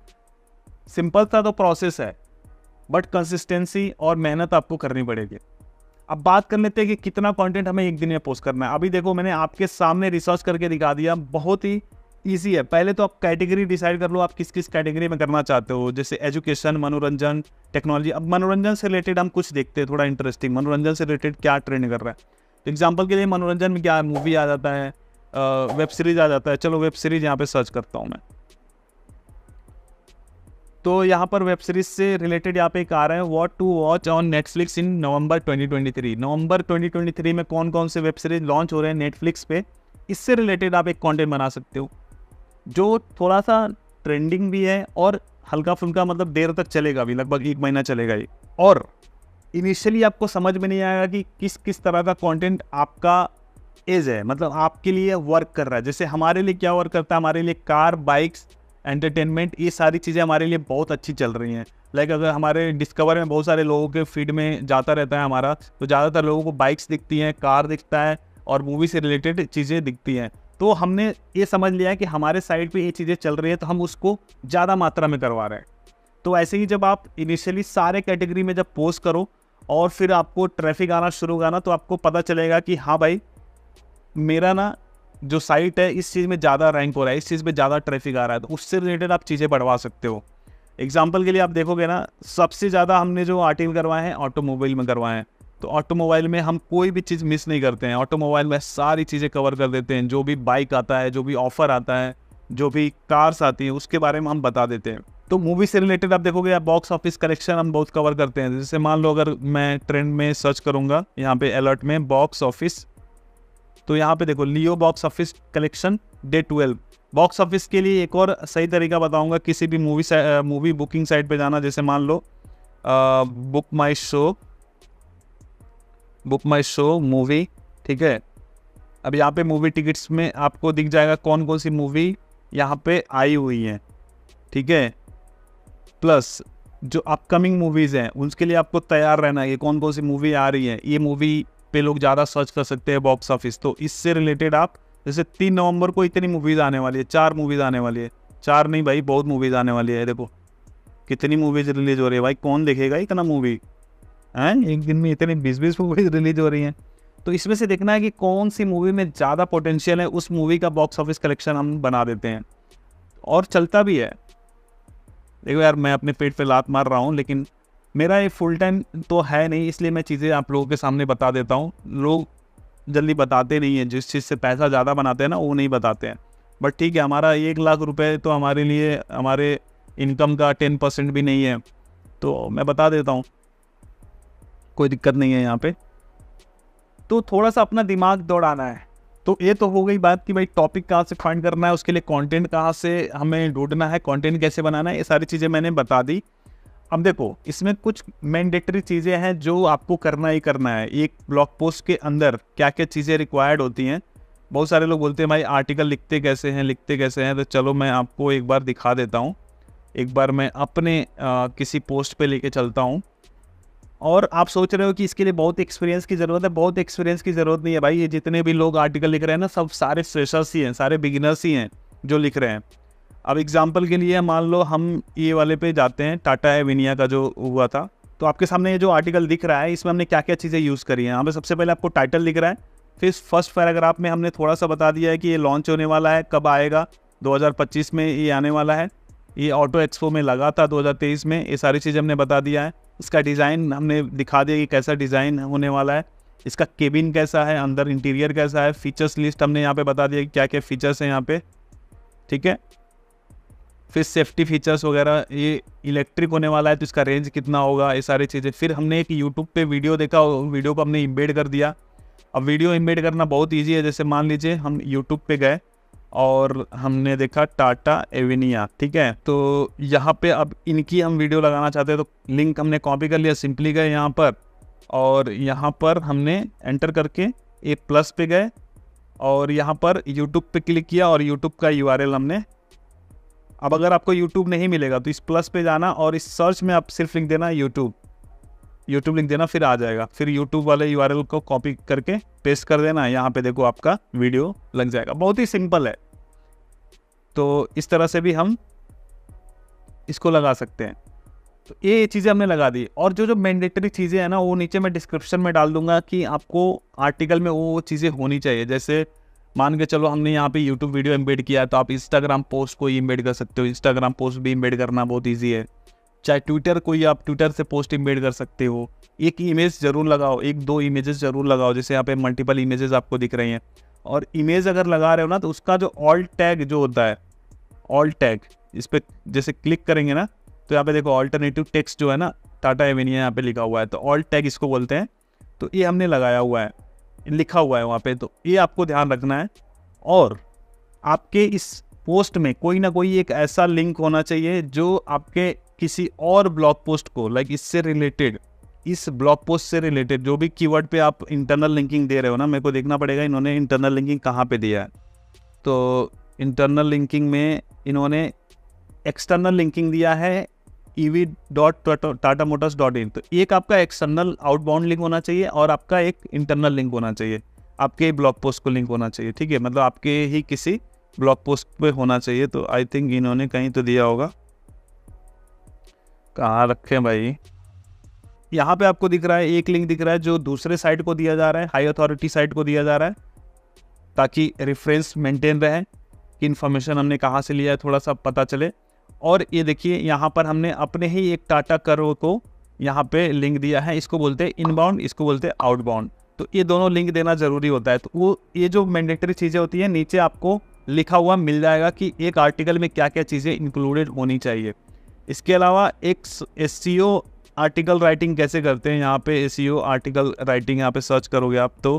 [SPEAKER 1] सा तो प्रोसेस है, बट कंसिस्टेंसी और मेहनत आपको करनी पड़ेगी। अब बात कर लेते हैं कि कितना कंटेंट हमें एक दिन में पोस्ट करना है। अभी देखो, मैंने आपके सामने रिसर्च करके दिखा दिया, बहुत ही ईजी है। पहले तो आप कैटेगरी डिसाइड कर लो, आप किस किस कैटेगरी में करना चाहते हो, जैसे एजुकेशन, मनोरंजन, टेक्नोलॉजी। अब मनोरंजन से रिलेटेड हम कुछ देखते हैं, थोड़ा इंटरेस्टिंग, मनोरंजन से रिलेटेड क्या ट्रेंड कर रहा है। तो एग्जाम्पल के लिए मनोरंजन में क्या है, मूवी आ जाता है, वेब सीरीज आ जाता है। चलो वेब सीरीज यहाँ पे सर्च करता हूँ मैं, तो यहाँ पर वेब सीरीज से रिलेटेड यहाँ पे एक आ रहा है, what to watch on Netflix in November 2023। नवंबर 2023 में कौन कौन से वेब सीरीज लॉन्च हो रहे हैं नेटफ्लिक्स पे, इससे रिलेटेड आप एक कंटेंट बना सकते हो जो थोड़ा सा ट्रेंडिंग भी है और हल्का फुल्का, मतलब देर तक चलेगा भी, लगभग 1 महीना चलेगा ये। और इनिशियली आपको समझ में नहीं आएगा कि किस किस तरह का कंटेंट आपका एज है, मतलब आपके लिए वर्क कर रहा है। जैसे हमारे लिए क्या वर्क करता है, हमारे लिए कार, बाइक्स, एंटरटेनमेंट, ये सारी चीज़ें हमारे लिए बहुत अच्छी चल रही हैं। लाइक अगर हमारे डिस्कवर में बहुत सारे लोगों के फीड में जाता रहता है हमारा, तो ज़्यादातर लोगों को बाइक्स दिखती हैं, कार दिखता है और मूवी से रिलेटेड चीज़ें दिखती हैं। तो हमने ये समझ लिया है कि हमारे साइड पे ये चीज़ें चल रही है, तो हम उसको ज़्यादा मात्रा में करवा रहे हैं। तो ऐसे ही जब आप इनिशियली सारे कैटेगरी में जब पोस्ट करो और फिर आपको ट्रैफिक आना शुरू होगा ना, तो आपको पता चलेगा कि हाँ भाई, मेरा ना जो साइट है इस चीज़ में ज़्यादा रैंक हो रहा है, इस चीज़ में ज़्यादा ट्रैफिक आ रहा है, तो उससे रिलेटेड आप चीज़ें बढ़वा सकते हो। एग्जाम्पल के लिए आप देखोगे ना, सबसे ज़्यादा हमने जो आर्टिकल करवाए हैं ऑटोमोबाइल में करवाए हैं। तो ऑटोमोबाइल में हम कोई भी चीज़ मिस नहीं करते हैं, ऑटोमोबाइल में सारी चीज़ें कवर कर देते हैं। जो भी बाइक आता है, जो भी ऑफर आता है, जो भी कार्स आती हैं, उसके बारे में हम बता देते हैं। तो मूवी से रिलेटेड आप देखोगे या बॉक्स ऑफिस कलेक्शन हम बहुत कवर करते हैं। जैसे मान लो अगर मैं ट्रेंड में सर्च करूँगा यहाँ पे अलर्ट में बॉक्स ऑफिस, तो यहाँ पे देखो Leo box office collection day 12। Box office के लिए एक और सही तरीका बताऊंगा, किसी भी मूवी बुकिंग साइट पे जाना। जैसे मान लो बुक माई शो मूवी, ठीक है। अब यहाँ पे मूवी टिकट्स में आपको दिख जाएगा कौन कौन सी मूवी यहाँ पे आई हुई है, ठीक है। प्लस जो अपकमिंग मूवीज़ हैं उसके लिए आपको तैयार रहना है कि कौन कौन सी मूवी आ रही है। ये मूवी पे लोग ज़्यादा सर्च कर सकते हैं बॉक्स ऑफिस। तो इससे रिलेटेड आप, जैसे 3 नवंबर को इतनी मूवीज़ आने वाली है, 4 मूवीज़ आने वाली है, 4 नहीं भाई, बहुत मूवीज़ आने वाली है। देखो कितनी मूवीज़ रिलीज हो रही है भाई, कौन देखेगा इतना मूवी हैं, एक दिन में इतनी 20-20 मूवीज़ रिलीज हो रही हैं। तो इसमें से देखना है कि कौन सी मूवी में ज़्यादा पोटेंशियल है, उस मूवी का बॉक्स ऑफिस कलेक्शन हम बना देते हैं और चलता भी है। देखो यार, मैं अपने पेट पे लात मार रहा हूँ, लेकिन मेरा ये फुल टाइम तो है नहीं, इसलिए मैं चीज़ें आप लोगों के सामने बता देता हूँ। लोग जल्दी बताते नहीं हैं, जिस चीज़ से पैसा ज़्यादा बनाते हैं ना वो नहीं बताते हैं। बट ठीक है, हमारा 1 लाख रुपए तो हमारे लिए हमारे इनकम का 10% भी नहीं है, तो मैं बता देता हूँ, कोई दिक्कत नहीं है यहाँ पे। तो थोड़ा सा अपना दिमाग दौड़ाना है। तो ये तो हो गई बात कि भाई टॉपिक कहाँ से फाइंड करना है, उसके लिए कंटेंट कहाँ से हमें ढूंढना है, कंटेंट कैसे बनाना है, ये सारी चीज़ें मैंने बता दी। अब देखो, इसमें कुछ मैंडेटरी चीज़ें हैं जो आपको करना ही करना है। एक ब्लॉग पोस्ट के अंदर क्या क्या चीज़ें रिक्वायर्ड होती हैं। बहुत सारे लोग बोलते हैं भाई आर्टिकल लिखते कैसे हैं, तो चलो मैं आपको एक बार दिखा देता हूँ। एक बार मैं अपने किसी पोस्ट पे लेके चलता हूँ। और आप सोच रहे हो कि इसके लिए बहुत एक्सपीरियंस की ज़रूरत है, बहुत एक्सपीरियंस की ज़रूरत नहीं है भाई। ये जितने भी लोग आर्टिकल लिख रहे हैं ना, सब सारे फ्रेशर्स ही हैं, सारे बिगिनर्स ही हैं जो लिख रहे हैं। अब एग्जांपल के लिए मान लो हम ये वाले पे जाते हैं, टाटा एवेनिया का जो हुआ था, तो आपके सामने ये जो आर्टिकल दिख रहा है इसमें हमने क्या क्या चीज़ें यूज़ करी हैं। यहाँ पे सबसे पहले आपको टाइटल दिख रहा है, फिर फर्स्ट पैराग्राफ में हमने थोड़ा सा बता दिया है कि ये लॉन्च होने वाला है, कब आएगा, 2025 में ये आने वाला है, ये ऑटो एक्सपो में लगा था 2023 में, ये सारी चीज़ें हमने बता दिया है। इसका डिज़ाइन हमने दिखा दिया कि कैसा डिज़ाइन होने वाला है, इसका केबिन कैसा है, अंदर इंटीरियर कैसा है, फीचर्स लिस्ट हमने यहाँ पे बता दिया कि क्या क्या फीचर्स हैं यहाँ पे, ठीक है। फिर सेफ्टी फीचर्स वगैरह, ये इलेक्ट्रिक होने वाला है तो इसका रेंज कितना होगा, ये सारी चीज़ें। फिर हमने एक यूट्यूब पे वीडियो देखा, वीडियो को हमने इम्बेड कर दिया। अब वीडियो इम्बेड करना बहुत ईजी है। जैसे मान लीजिए हम यूट्यूब पे गए और हमने देखा टाटा एवेनिया, ठीक है, तो यहाँ पे अब इनकी हम वीडियो लगाना चाहते हैं, तो लिंक हमने कॉपी कर लिया, सिंपली गए यहाँ पर और यहाँ पर हमने एंटर करके ए प्लस पे गए और यहाँ पर यूट्यूब पे क्लिक किया और यूट्यूब का यूआरएल हमने। अब अगर आपको यूट्यूब नहीं मिलेगा तो इस प्लस पे जाना और इस सर्च में आप सिर्फ लिख देना यूट्यूब लिख देना, फिर आ जाएगा। फिर यूट्यूब वाले यूआरएल को कॉपी करके पेस्ट कर देना, यहाँ पे देखो आपका वीडियो लग जाएगा। बहुत ही सिंपल है। तो इस तरह से भी हम इसको लगा सकते हैं। तो ये चीज़ें हमने लगा दी। और जो मैंडेटरी चीज़ें हैं ना, वो नीचे मैं डिस्क्रिप्शन में डाल दूंगा कि आपको आर्टिकल में वो चीज़ें होनी चाहिए। जैसे मान के चलो हमने यहाँ पे यूट्यूब वीडियो एम्बेड किया है, तो आप इंस्टाग्राम पोस्ट को एम्बेड कर सकते हो। इंस्टाग्राम पोस्ट भी एम्बेड करना बहुत ईजी है। चाहे ट्विटर कोई, आप ट्विटर से पोस्ट एम्बेड कर सकते हो। एक इमेज जरूर लगाओ, 1-2 इमेजेस जरूर लगाओ। जैसे यहाँ पे मल्टीपल इमेजेस आपको दिख रही हैं। और इमेज अगर लगा रहे हो ना, तो उसका जो ऑल्ट टैग जो होता है, ऑल्ट टैग, इस पर जैसे क्लिक करेंगे ना, तो यहाँ पे देखो ऑल्टरनेटिव टेक्स्ट जो है ना, टाटा एवेनिया यहाँ पे लिखा हुआ है, तो ऑल्ट टैग इसको बोलते हैं। तो ये हमने लगाया हुआ है, लिखा हुआ है वहाँ पे, तो ये आपको ध्यान रखना है। और आपके इस पोस्ट में कोई ना कोई एक ऐसा लिंक होना चाहिए जो आपके किसी और ब्लॉग पोस्ट को, लाइक इससे रिलेटेड, इस ब्लॉग पोस्ट से रिलेटेड जो भी कीवर्ड पे आप इंटरनल लिंकिंग दे रहे हो ना, मेरे को देखना पड़ेगा इन्होंने इंटरनल लिंकिंग कहाँ पे दिया है। तो इंटरनल लिंकिंग में इन्होंने एक्सटर्नल लिंकिंग दिया है ev.tatamotors.in। तो एक आपका एक्सटर्नल आउटबाउंड लिंक होना चाहिए और आपका एक इंटरनल लिंक होना चाहिए, आपके ब्लॉग पोस्ट को लिंक होना चाहिए, ठीक है। मतलब आपके ही किसी ब्लॉग पोस्ट पे होना चाहिए। तो आई थिंक इन्होंने कहीं तो दिया होगा, कहाँ रखे भाई, यहाँ पे आपको दिख रहा है एक लिंक दिख रहा है जो दूसरे साइट को दिया जा रहा है, हाई अथॉरिटी साइट को दिया जा रहा है, ताकि रेफरेंस मेंटेन रहे कि इन्फॉर्मेशन हमने कहाँ से लिया है, थोड़ा सा पता चले। और ये देखिए यहाँ पर हमने अपने ही एक टाटा कर्व को यहाँ पे लिंक दिया है, इसको बोलते हैं इनबाउंड, इसको बोलते हैं आउटबाउंड। तो ये दोनों लिंक देना जरूरी होता है। तो वो ये जो मैंडेटरी चीज़ें होती हैं, नीचे आपको लिखा हुआ मिल जाएगा कि एक आर्टिकल में क्या क्या चीज़ें इंक्लूडेड होनी चाहिए। इसके अलावा एक SEO आर्टिकल राइटिंग कैसे करते हैं, यहाँ पे SEO आर्टिकल राइटिंग यहाँ पे सर्च करोगे आप तो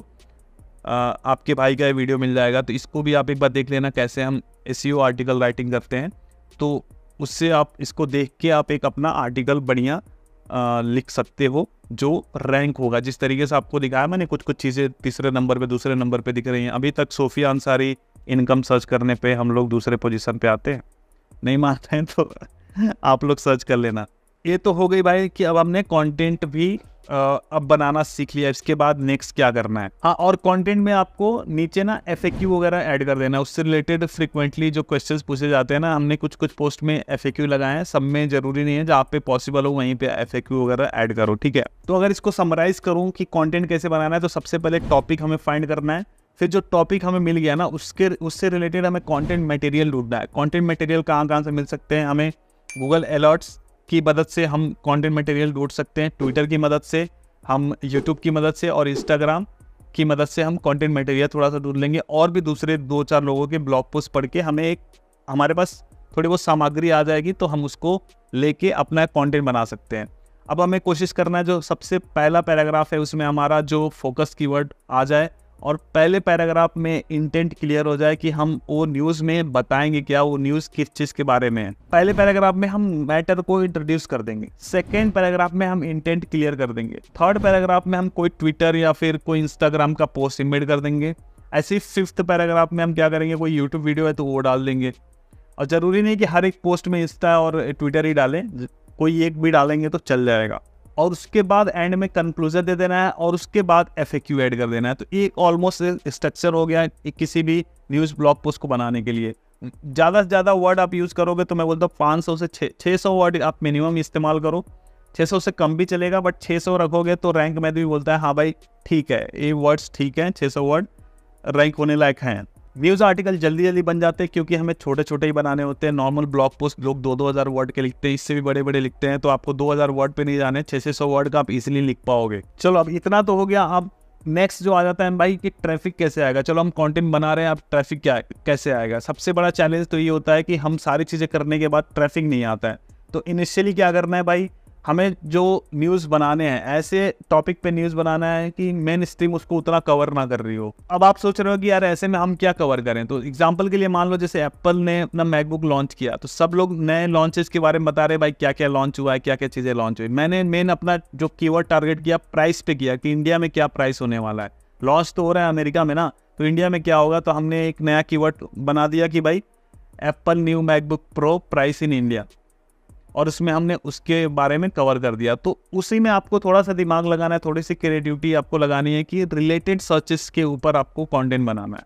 [SPEAKER 1] आपके भाई का वीडियो मिल जाएगा। तो इसको भी आप एक बार देख लेना कैसे हम SEO आर्टिकल राइटिंग करते हैं। तो उससे आप इसको देख के आप एक अपना आर्टिकल बढ़िया लिख सकते हो जो रैंक होगा। जिस तरीके से आपको दिखाया मैंने, कुछ चीज़ें तीसरे नंबर पे, दूसरे नंबर पे दिख रही हैं। अभी तक सोफिया अंसारी इनकम सर्च करने पे हम लोग दूसरे पोजीशन पे आते हैं। नहीं मानते हैं तो आप लोग सर्च कर लेना। ये तो हो गई भाई कि अब हमने कंटेंट भी अब बनाना सीख लिया। इसके बाद नेक्स्ट क्या करना है, हाँ, और कंटेंट में आपको नीचे ना FAQ वगैरह ऐड कर देना है। उससे रिलेटेड फ्रीक्वेंटली जो क्वेश्चंस पूछे जाते हैं ना, हमने कुछ पोस्ट में FAQ लगाए हैं। सब में जरूरी नहीं है, जहाँ पे पॉसिबल हो वहीं पे FAQ वगैरह ऐड करो, ठीक है। तो अगर इसको समराइज करूँ कि कंटेंट कैसे बनाना है, तो सबसे पहले टॉपिक हमें फाइंड करना है। फिर जो टॉपिक हमें मिल गया ना, उससे रिलेटेड हमें कंटेंट मटेरियल ढूंढना है। कंटेंट मटेरियल कहाँ से मिल सकते हैं हमें? गूगल अलर्ट्स, की मदद से हम कंटेंट मटेरियल ढूंढ सकते हैं, ट्विटर की मदद से, हम यूट्यूब की मदद से और इंस्टाग्राम की मदद से हम कंटेंट मटेरियल थोड़ा सा ढूंढ लेंगे, और भी दूसरे 2-4 लोगों के ब्लॉग पोस्ट पढ़ के हमारे पास थोड़ी बहुत सामग्री आ जाएगी, तो हम उसको लेके अपना कंटेंट बना सकते हैं। अब हमें कोशिश करना है जो सबसे पहला पैराग्राफ है उसमें हमारा जो फोकस कीवर्ड आ जाए, और पहले पैराग्राफ में इंटेंट क्लियर हो जाए कि हम वो न्यूज़ में बताएंगे क्या, वो न्यूज़ किस चीज़ के बारे में है। पहले पैराग्राफ में हम मैटर को इंट्रोड्यूस कर देंगे, सेकेंड पैराग्राफ में हम इंटेंट क्लियर कर देंगे, थर्ड पैराग्राफ में हम कोई ट्विटर या फिर कोई इंस्टाग्राम का पोस्ट इमेड कर देंगे। ऐसे ही फिफ्थ पैराग्राफ में हम क्या करेंगे, कोई यूट्यूब वीडियो है तो वो डाल देंगे। और ज़रूरी नहीं कि हर एक पोस्ट में इंस्टा और ट्विटर ही डालें, कोई एक भी डालेंगे तो चल जाएगा। और उसके बाद एंड में कंक्लूजन दे देना है, और उसके बाद FAQ ऐड कर देना है। तो एक ऑलमोस्ट स्ट्रक्चर हो गया किसी भी न्यूज़ ब्लॉग पोस्ट को बनाने के लिए। ज़्यादा से ज़्यादा वर्ड आप यूज़ करोगे तो मैं बोलता हूँ 500 से 600 वर्ड आप मिनिमम इस्तेमाल करो। 600 से कम भी चलेगा, बट 600 रखोगे तो रैंक में भी बोलता है हाँ भाई ठीक है, ये वर्ड्स ठीक हैं, 600 वर्ड रैंक होने लायक हैं। न्यूज़ आर्टिकल जल्दी जल्दी बन जाते हैं क्योंकि हमें छोटे छोटे ही बनाने होते हैं। नॉर्मल ब्लॉग पोस्ट लोग 2-2 हज़ार वर्ड के लिखते हैं, इससे भी बड़े बड़े लिखते हैं, तो आपको 2000 वर्ड पे नहीं जाने, 600 वर्ड का आप इजीली लिख पाओगे। चलो अब इतना तो हो गया। अब नेक्स्ट जो आ जाता है भाई कि ट्रैफिक कैसे आएगा। चलो हम कंटेंट बना रहे हैं, अब ट्रैफिक कैसे आएगा। सबसे बड़ा चैलेंज तो ये होता है कि हम सारी चीज़ें करने के बाद ट्रैफिक नहीं आता है। तो इनिशियली क्या करना है भाई, हमें जो न्यूज़ बनाने हैं, ऐसे टॉपिक पे न्यूज़ बनाना है कि मेन स्ट्रीम उसको उतना कवर ना कर रही हो। अब आप सोच रहे हो कि यार ऐसे में हम क्या कवर करें। तो एग्जांपल के लिए मान लो जैसे एप्पल ने अपना मैकबुक लॉन्च किया, तो सब लोग नए लॉन्चेस के बारे में बता रहे भाई क्या क्या लॉन्च हुआ है, क्या क्या चीज़ें लॉन्च हुई। मैंने मेन अपना जो कीवर्ड टारगेट किया प्राइस पे किया कि इंडिया में क्या प्राइस होने वाला है। लॉन्च तो हो रहा है अमेरिका में ना, तो इंडिया में क्या होगा। तो हमने एक नया कीवर्ड बना दिया कि भाई Apple new MacBook pro price in India, और उसमें हमने उसके बारे में कवर कर दिया। तो उसी में आपको थोड़ा सा दिमाग लगाना है, थोड़ी सी क्रिएटिविटी आपको लगानी है कि रिलेटेड सर्चेस के ऊपर आपको कंटेंट बनाना है।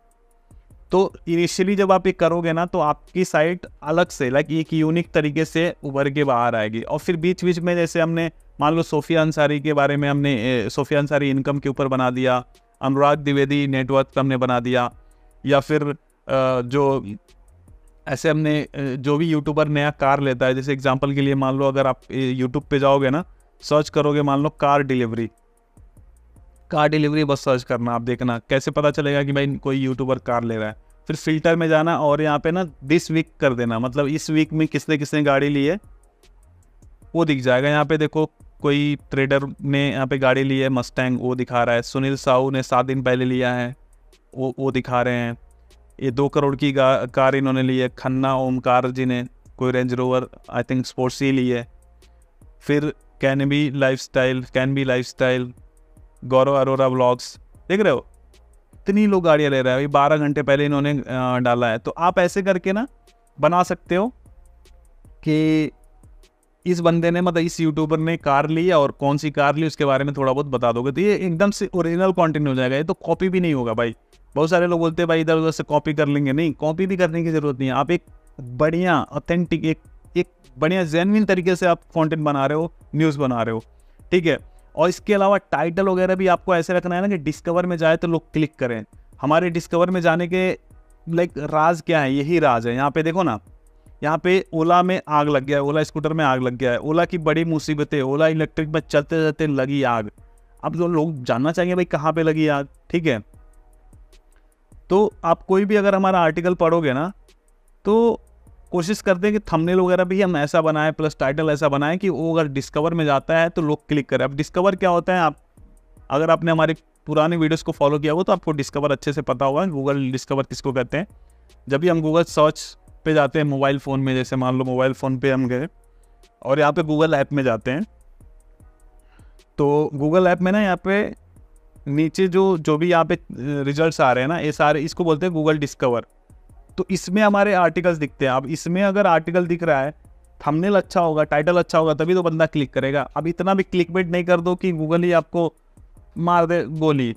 [SPEAKER 1] तो इनिशियली जब आप ये करोगे ना, तो आपकी साइट अलग से एक यूनिक तरीके से उभर के बाहर आएगी। और फिर बीच बीच में जैसे हमने मान लो सोफिया अंसारी के बारे में हमने सोफिया अंसारी इनकम के ऊपर बना दिया, अनुराग द्विवेदी नेटवर्क हमने बना दिया, या फिर जो ऐसे हमने जो भी यूट्यूबर नया कार लेता है, जैसे एग्जांपल के लिए मान लो अगर आप यूट्यूब पे जाओगे ना, सर्च करोगे मान लो कार डिलीवरी बस सर्च करना, आप देखना कैसे पता चलेगा कि भाई कोई यूट्यूबर कार ले रहा है। फिर फिल्टर में जाना और यहाँ पे ना दिस वीक कर देना, मतलब इस वीक में किसने किसने गाड़ी ली है वो दिख जाएगा। यहाँ पे देखो कोई ट्रेडर ने यहाँ पे गाड़ी ली है मस्टैंग, वो दिखा रहा है। सुनील साहू ने 7 दिन पहले लिया है, वो दिखा रहे हैं। ये 2 करोड़ की कार इन्होंने ली है। खन्ना ओमकार जी ने कोई Range Rover I think sports ही ली है। फिर can be lifestyle, Gaurav Arora vlogs, देख रहे हो इतनी लोग गाड़ियाँ ले रहे हैं। 12 घंटे पहले इन्होंने डाला है। तो आप ऐसे करके ना बना सकते हो कि इस बंदे ने मतलब इस यूट्यूबर ने कार ली है और कौन सी कार ली उसके बारे में थोड़ा बहुत बता दोगे, तो ये एकदम से ओरिजिनल कंटेंट हो जाएगा। ये तो कॉपी भी नहीं होगा भाई। बहुत सारे लोग बोलते हैं भाई इधर उधर से कॉपी कर लेंगे, नहीं, कॉपी भी करने की ज़रूरत नहीं है। आप एक बढ़िया ऑथेंटिक एक बढ़िया जेन्युइन तरीके से आप कंटेंट बना रहे हो, न्यूज़ बना रहे हो, ठीक है। और इसके अलावा टाइटल वगैरह भी आपको ऐसे रखना है ना कि डिस्कवर में जाए तो लोग क्लिक करें। हमारे डिस्कवर में जाने के राज क्या है, यही राज है। यहाँ पे देखो ना, यहाँ पे ओला में आग लग गया है, ओला स्कूटर में आग लग गया है, ओला की बड़ी मुसीबतें, ओला इलेक्ट्रिक में चलते चलते लगी आग। अब जो लोग जानना चाहेंगे भाई कहाँ पे लगी आग, ठीक है। तो आप कोई भी अगर हमारा आर्टिकल पढ़ोगे ना, तो कोशिश करते हैं कि थंबनेल वगैरह भी हम ऐसा बनाएं प्लस टाइटल ऐसा बनाएं कि वो अगर डिस्कवर में जाता है तो लोग क्लिक करें। अब डिस्कवर क्या होता है, आप अगर आपने हमारे पुराने वीडियोस को फॉलो किया हो तो आपको डिस्कवर अच्छे से पता होगा गूगल डिस्कवर किसको कहते हैं। जब भी हम गूगल सर्च पे जाते हैं मोबाइल फ़ोन में, जैसे मान लो मोबाइल फ़ोन पे हम गए और यहाँ पे गूगल ऐप में जाते हैं, तो गूगल ऐप में ना यहाँ पे नीचे जो भी यहाँ पे रिजल्ट्स आ रहे हैं ना, ये सारे इसको बोलते हैं गूगल डिस्कवर। तो इसमें हमारे आर्टिकल्स दिखते हैं। अब इसमें अगर आर्टिकल दिख रहा है, थंबनेल अच्छा होगा, टाइटल अच्छा होगा, तभी तो बंदा क्लिक करेगा। अब इतना भी क्लिकबेट नहीं कर दो कि गूगल ही आपको मार दे गोली,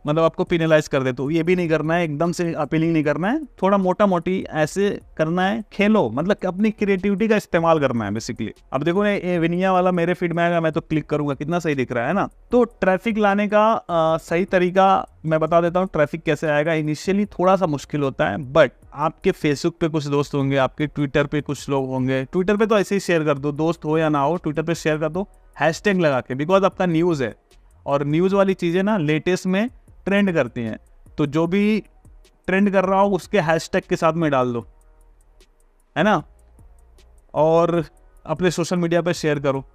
[SPEAKER 1] मतलब आपको पिनलाइज कर दे। तो ये भी नहीं करना है, एकदम से अपीलिंग नहीं करना है, थोड़ा मोटा मोटी ऐसे करना है। खेलो, मतलब कि अपनी क्रिएटिविटी का इस्तेमाल करना है बेसिकली। अब देखो ना, ये विनिया वाला मेरे फीड में आएगा, मैं तो क्लिक करूंगा, कितना सही दिख रहा है ना। तो ट्रैफिक लाने का सही तरीका मैं बता देता हूँ। ट्रैफिक कैसे आएगा, इनिशियली थोड़ा सा मुश्किल होता है, बट आपके फेसबुक पे कुछ दोस्त होंगे, आपके ट्विटर पे कुछ लोग होंगे। ट्विटर पे तो ऐसे ही शेयर कर दो, दोस्त हो या ना हो, ट्विटर पे शेयर कर दो हैशटैग लगा के, बिकॉज आपका न्यूज़ है और न्यूज़ वाली चीज़ें ना लेटेस्ट में ट्रेंड करती हैं। तो जो भी ट्रेंड कर रहा हो उसके हैशटैग के साथ में डाल दो, है ना, और अपने सोशल मीडिया पे शेयर करो।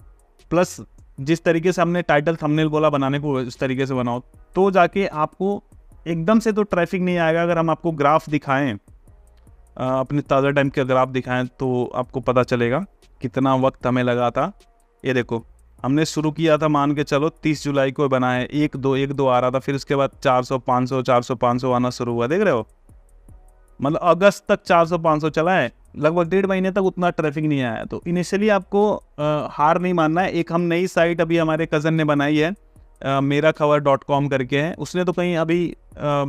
[SPEAKER 1] प्लस जिस तरीके से हमने टाइटल थंबनेल बोला बनाने को, उस तरीके से बनाओ, तो जाके आपको एकदम से तो ट्रैफिक नहीं आएगा। अगर हम आपको ग्राफ दिखाएं, अपने ताज़ा टाइम के ग्राफ दिखाएं, तो आपको पता चलेगा कितना वक्त हमें लगा था। ये देखो, हमने शुरू किया था, मान के चलो 30 जुलाई को बनाए, 1-2 आ रहा था, फिर उसके बाद 400-500 आना शुरू हुआ, देख रहे हो। मतलब अगस्त तक 400-500 चला है, लगभग 1.5 महीने तक उतना ट्रैफिक नहीं आया। तो इनिशियली आपको हार नहीं मानना है। एक हम नई साइट अभी हमारे कज़न ने बनाई है, मेराखबर.com करके है, उसने तो कहीं अभी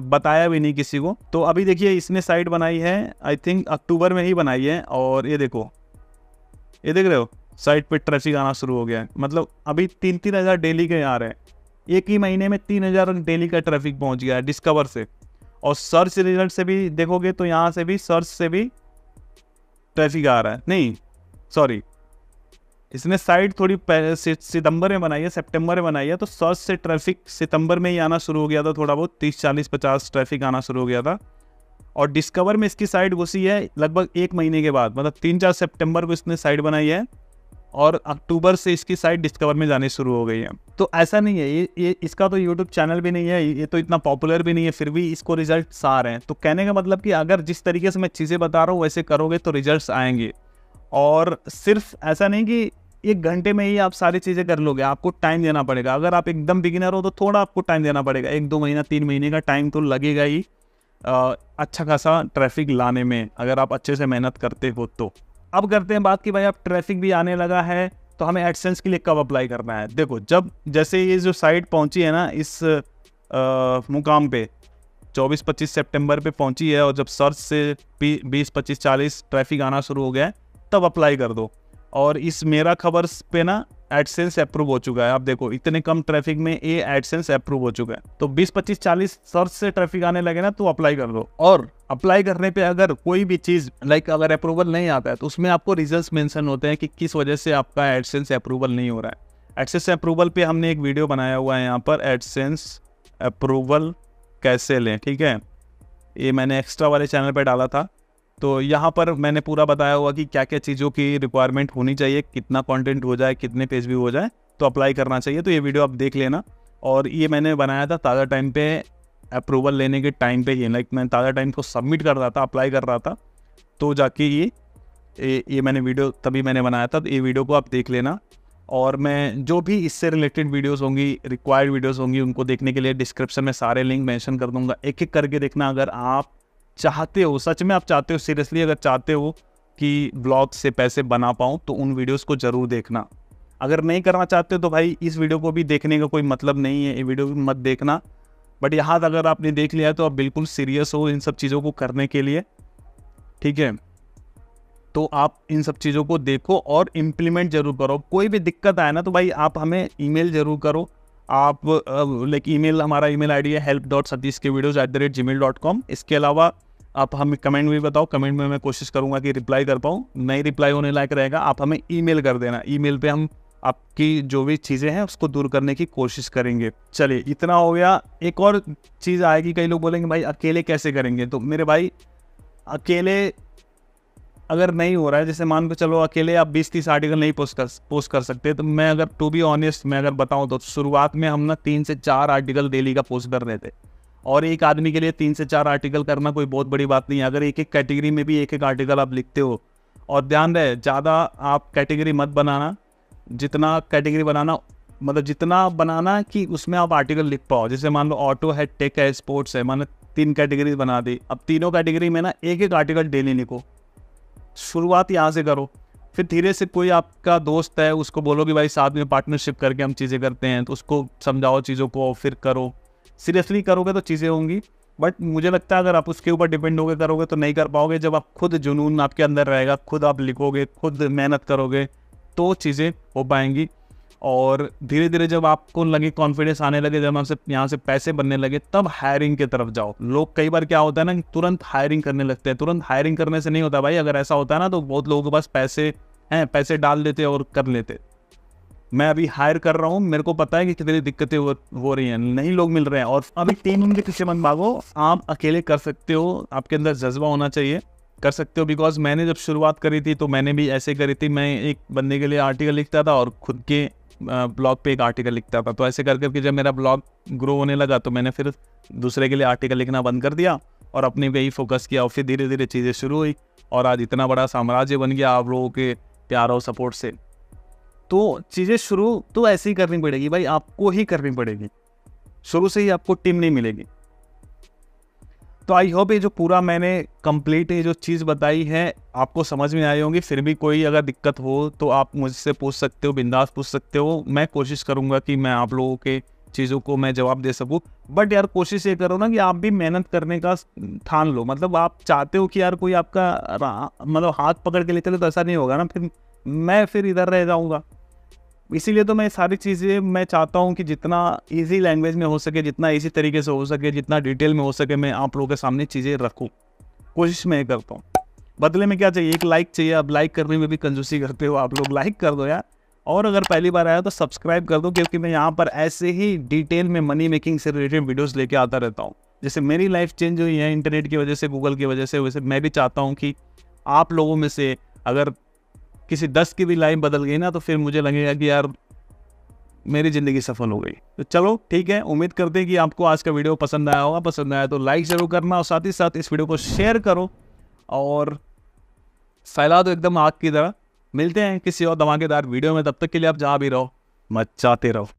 [SPEAKER 1] बताया भी नहीं किसी को। तो अभी देखिए, इसने साइट बनाई है, आई थिंक अक्टूबर में ही बनाई है, और ये देखो, ये देख रहे हो, साइट पे ट्रैफिक आना शुरू हो गया है। मतलब अभी 3-3 हज़ार डेली के आ रहे हैं, एक ही महीने में 3,000 डेली का ट्रैफिक पहुंच गया है डिस्कवर से। और सर्च रिजल्ट से भी देखोगे तो यहाँ से भी, सर्च से भी ट्रैफिक आ रहा है। नहीं सॉरी, इसने साइट थोड़ी सितंबर में बनाई है, सितंबर में बनाई है, तो सर्च से ट्रैफिक सितंबर में ही आना शुरू हो गया था, थोड़ा बहुत 30-40-50 ट्रैफिक आना शुरू हो गया था। और डिस्कवर में इसकी साइट घुसी है लगभग 1 महीने के बाद, मतलब 3-4 सितंबर को इसने साइट बनाई है, और अक्टूबर से इसकी साइट डिस्कवर में जानी शुरू हो गई है। तो ऐसा नहीं है, ये इसका तो यूट्यूब चैनल भी नहीं है, ये तो इतना पॉपुलर भी नहीं है, फिर भी इसको रिजल्ट्स आ रहे हैं। तो कहने का मतलब कि अगर जिस तरीके से मैं चीज़ें बता रहा हूँ वैसे करोगे तो रिजल्ट्स आएंगे। और सिर्फ ऐसा नहीं कि 1 घंटे में ही आप सारी चीज़ें कर लोगे, आपको टाइम देना पड़ेगा। अगर आप एकदम बिगिनर हो तो थोड़ा आपको टाइम देना पड़ेगा, 1-2 महीना 3 महीने का टाइम तो लगेगा ही अच्छा खासा ट्रैफिक लाने में, अगर आप अच्छे से मेहनत करते हो तो। अब करते हैं बात कि भाई अब ट्रैफिक भी आने लगा है तो हमें एडसेंस के लिए कब अप्लाई करना है। देखो, जब जैसे ये जो साइट पहुंची है ना इस मुकाम पे 24-25 सितंबर पे पहुंची है, और जब सर्च से 20-25-40 ट्रैफिक आना शुरू हो गया है, तब अप्लाई कर दो। और इस मेरा खबर पे ना एडसेंस अप्रूव हो चुका है। आप देखो, इतने कम ट्रैफिक में ये एडसेंस अप्रूव हो चुका है। तो 20-25-40 सर्च से ट्रैफिक आने लगे ना, तो अप्लाई कर दो। और अप्लाई करने पे अगर कोई भी चीज़ अगर अप्रूवल नहीं आता है, तो उसमें आपको रीजंस मेंशन होते हैं कि किस वजह से आपका एडसेंस अप्रूवल नहीं हो रहा है। एडसेंस अप्रूवल पे हमने एक वीडियो बनाया हुआ है यहाँ पर, एडसेंस अप्रूवल कैसे लें, ठीक है, ये मैंने एक्स्ट्रा वाले चैनल पर डाला था। तो यहाँ पर मैंने पूरा बताया हुआ कि क्या क्या चीज़ों की रिक्वायरमेंट होनी चाहिए, कितना कंटेंट हो जाए, कितने पेज भी हो जाए तो अप्लाई करना चाहिए। तो ये वीडियो आप देख लेना। और ये मैंने बनाया था ताज़ा टाइम पे, अप्रूवल लेने के टाइम पे ही, मैं ताज़ा टाइम को सबमिट कर रहा था, अप्लाई कर रहा था, तो जाके ये मैंने वीडियो तभी मैंने बनाया था। तो ये वीडियो को आप देख लेना। और मैं जो भी इससे रिलेटेड वीडियोस होंगी, रिक्वायर्ड वीडियोस होंगी, उनको देखने के लिए डिस्क्रिप्शन में सारे लिंक मेंशन कर दूंगा, एक एक करके देखना। अगर आप चाहते हो, सच में आप चाहते हो, सीरियसली अगर चाहते हो कि ब्लॉग से पैसे बना पाऊँ, तो उन वीडियोस को ज़रूर देखना। अगर नहीं करना चाहते तो भाई इस वीडियो को भी देखने का कोई मतलब नहीं है, ये वीडियो भी मत देखना। बट यहाँ अगर आपने देख लिया है तो आप बिल्कुल सीरियस हो इन सब चीज़ों को करने के लिए, ठीक है। तो आप इन सब चीज़ों को देखो और इम्प्लीमेंट जरूर करो। कोई भी दिक्कत आए ना तो भाई आप हमें ईमेल जरूर करो। आप ईमेल, हमारा ईमेल आईडी है help.satish@gmail.com। इसके अलावा आप हमें कमेंट में बताओ, कमेंट में मैं कोशिश करूंगा कि रिप्लाई कर पाऊँ। नहीं रिप्लाई होने लायक रहेगा, आप हमें ईमेल कर देना। ईमेल पे हम आपकी जो भी चीज़ें हैं उसको दूर करने की कोशिश करेंगे। चलिए, इतना हो गया। एक और चीज़ आएगी, कई लोग बोलेंगे भाई अकेले कैसे करेंगे। तो मेरे भाई, अकेले अगर नहीं हो रहा है, जैसे मान के चलो अकेले आप 20-30 आर्टिकल नहीं पोस्ट कर सकते, तो मैं अगर टू बी ऑनेस्ट मैं अगर बताऊं तो शुरुआत में हम ना 3 से 4 आर्टिकल डेली का पोस्ट कर रहे थे। और एक आदमी के लिए 3 से 4 आर्टिकल करना कोई बहुत बड़ी बात नहीं है, अगर एक एक कैटेगरी में भी एक एक आर्टिकल आप लिखते हो। और ध्यान रहे, ज़्यादा आप कैटेगरी मत बनाना, जितना कैटेगरी बनाना मतलब जितना बनाना कि उसमें आप आर्टिकल लिख पाओ। जैसे मान लो ऑटो है, टेक है, स्पोर्ट्स है, मान लो 3 कैटेगरी बना दी। अब तीनों कैटेगरी में ना एक एक आर्टिकल डेली लिखो। शुरुआत यहाँ से करो, फिर धीरे से कोई आपका दोस्त है उसको बोलो कि भाई साथ में पार्टनरशिप करके हम चीज़ें करते हैं, तो उसको समझाओ चीज़ों को, फिर करो। सीरियसली करोगे तो चीज़ें होंगी, बट मुझे लगता है अगर आप उसके ऊपर डिपेंड होकर करोगे तो नहीं कर पाओगे। जब आप खुद जुनून आपके अंदर रहेगा, खुद आप लिखोगे, खुद मेहनत करोगे, तो चीज़ें हो पाएंगी। और धीरे धीरे जब आपको लगे, कॉन्फिडेंस आने लगे, जब आपसे यहाँ से पैसे बनने लगे, तब हायरिंग की तरफ जाओ। लोग कई बार क्या होता है ना कि तुरंत हायरिंग करने लगते हैं। तुरंत हायरिंग करने से नहीं होता भाई। अगर ऐसा होता है ना तो बहुत लोगों के पास पैसे हैं, पैसे डाल देते और कर लेते। मैं अभी हायर कर रहा हूँ, मेरे को पता है कि कितनी दिक्कतें हो रही हैं, नहीं लोग मिल रहे हैं। और अभी टीम के पीछे मत भागो, आप अकेले कर सकते हो, आपके अंदर जज्बा होना चाहिए, कर सकते हो। बिकॉज मैंने जब शुरुआत करी थी तो मैंने भी ऐसे करी थी। मैं एक बंदे के लिए आर्टिकल लिखता था और खुद के ब्लॉग पे एक आर्टिकल लिखता था। तो ऐसे कर करके जब मेरा ब्लॉग ग्रो होने लगा तो मैंने फिर दूसरे के लिए आर्टिकल लिखना बंद कर दिया और अपने पे ही फोकस किया। और फिर धीरे धीरे चीज़ें शुरू हुई और आज इतना बड़ा साम्राज्य बन गया आप लोगों के प्यार और सपोर्ट से। तो चीज़ें शुरू तो ऐसे ही करनी पड़ेगी भाई, आपको ही करनी पड़ेगी। शुरू से ही आपको टीम नहीं मिलेगी। तो आई होप ये जो पूरा मैंने कंप्लीट ये जो चीज़ बताई है आपको समझ में आई होंगी। फिर भी कोई अगर दिक्कत हो तो आप मुझसे पूछ सकते हो, बिंदास पूछ सकते हो। मैं कोशिश करूँगा कि मैं आप लोगों के चीज़ों को मैं जवाब दे सकूँ। बट यार कोशिश ये करो ना कि आप भी मेहनत करने का ठान लो। मतलब आप चाहते हो कि यार कोई आपका मतलब हाथ पकड़ के ले चले तो ऐसा नहीं होगा ना, फिर इधर रह जाऊँगा। इसीलिए तो मैं सारी चीज़ें मैं चाहता हूँ कि जितना इजी लैंग्वेज में हो सके, जितना इजी तरीके से हो सके, जितना डिटेल में हो सके, मैं आप लोगों के सामने चीज़ें रखूँ। कोशिश मैं करता हूँ। बदले में क्या चाहिए? एक लाइक चाहिए। अब लाइक करने में भी कंजूसी करते हो आप लोग, लाइक कर दो यार। और अगर पहली बार आया तो सब्सक्राइब कर दो, क्योंकि मैं यहाँ पर ऐसे ही डिटेल में मनी मेकिंग से रिलेटेड वीडियोज़ लेके आता रहता हूँ। जैसे मेरी लाइफ चेंज हुई है इंटरनेट की वजह से, गूगल की वजह से, वैसे मैं भी चाहता हूँ कि आप लोगों में से अगर किसी 10 की भी लाइफ बदल गई ना तो फिर मुझे लगेगा कि यार मेरी ज़िंदगी सफल हो गई। तो चलो ठीक है, उम्मीद करते हैं कि आपको आज का वीडियो पसंद आया होगा। पसंद आया तो लाइक ज़रूर करना और साथ ही साथ इस वीडियो को शेयर करो और फैला दो एकदम आग की तरह। मिलते हैं किसी और धमाकेदार वीडियो में, तब तक के लिए आप जहाँ भी रहो मचाते रहो।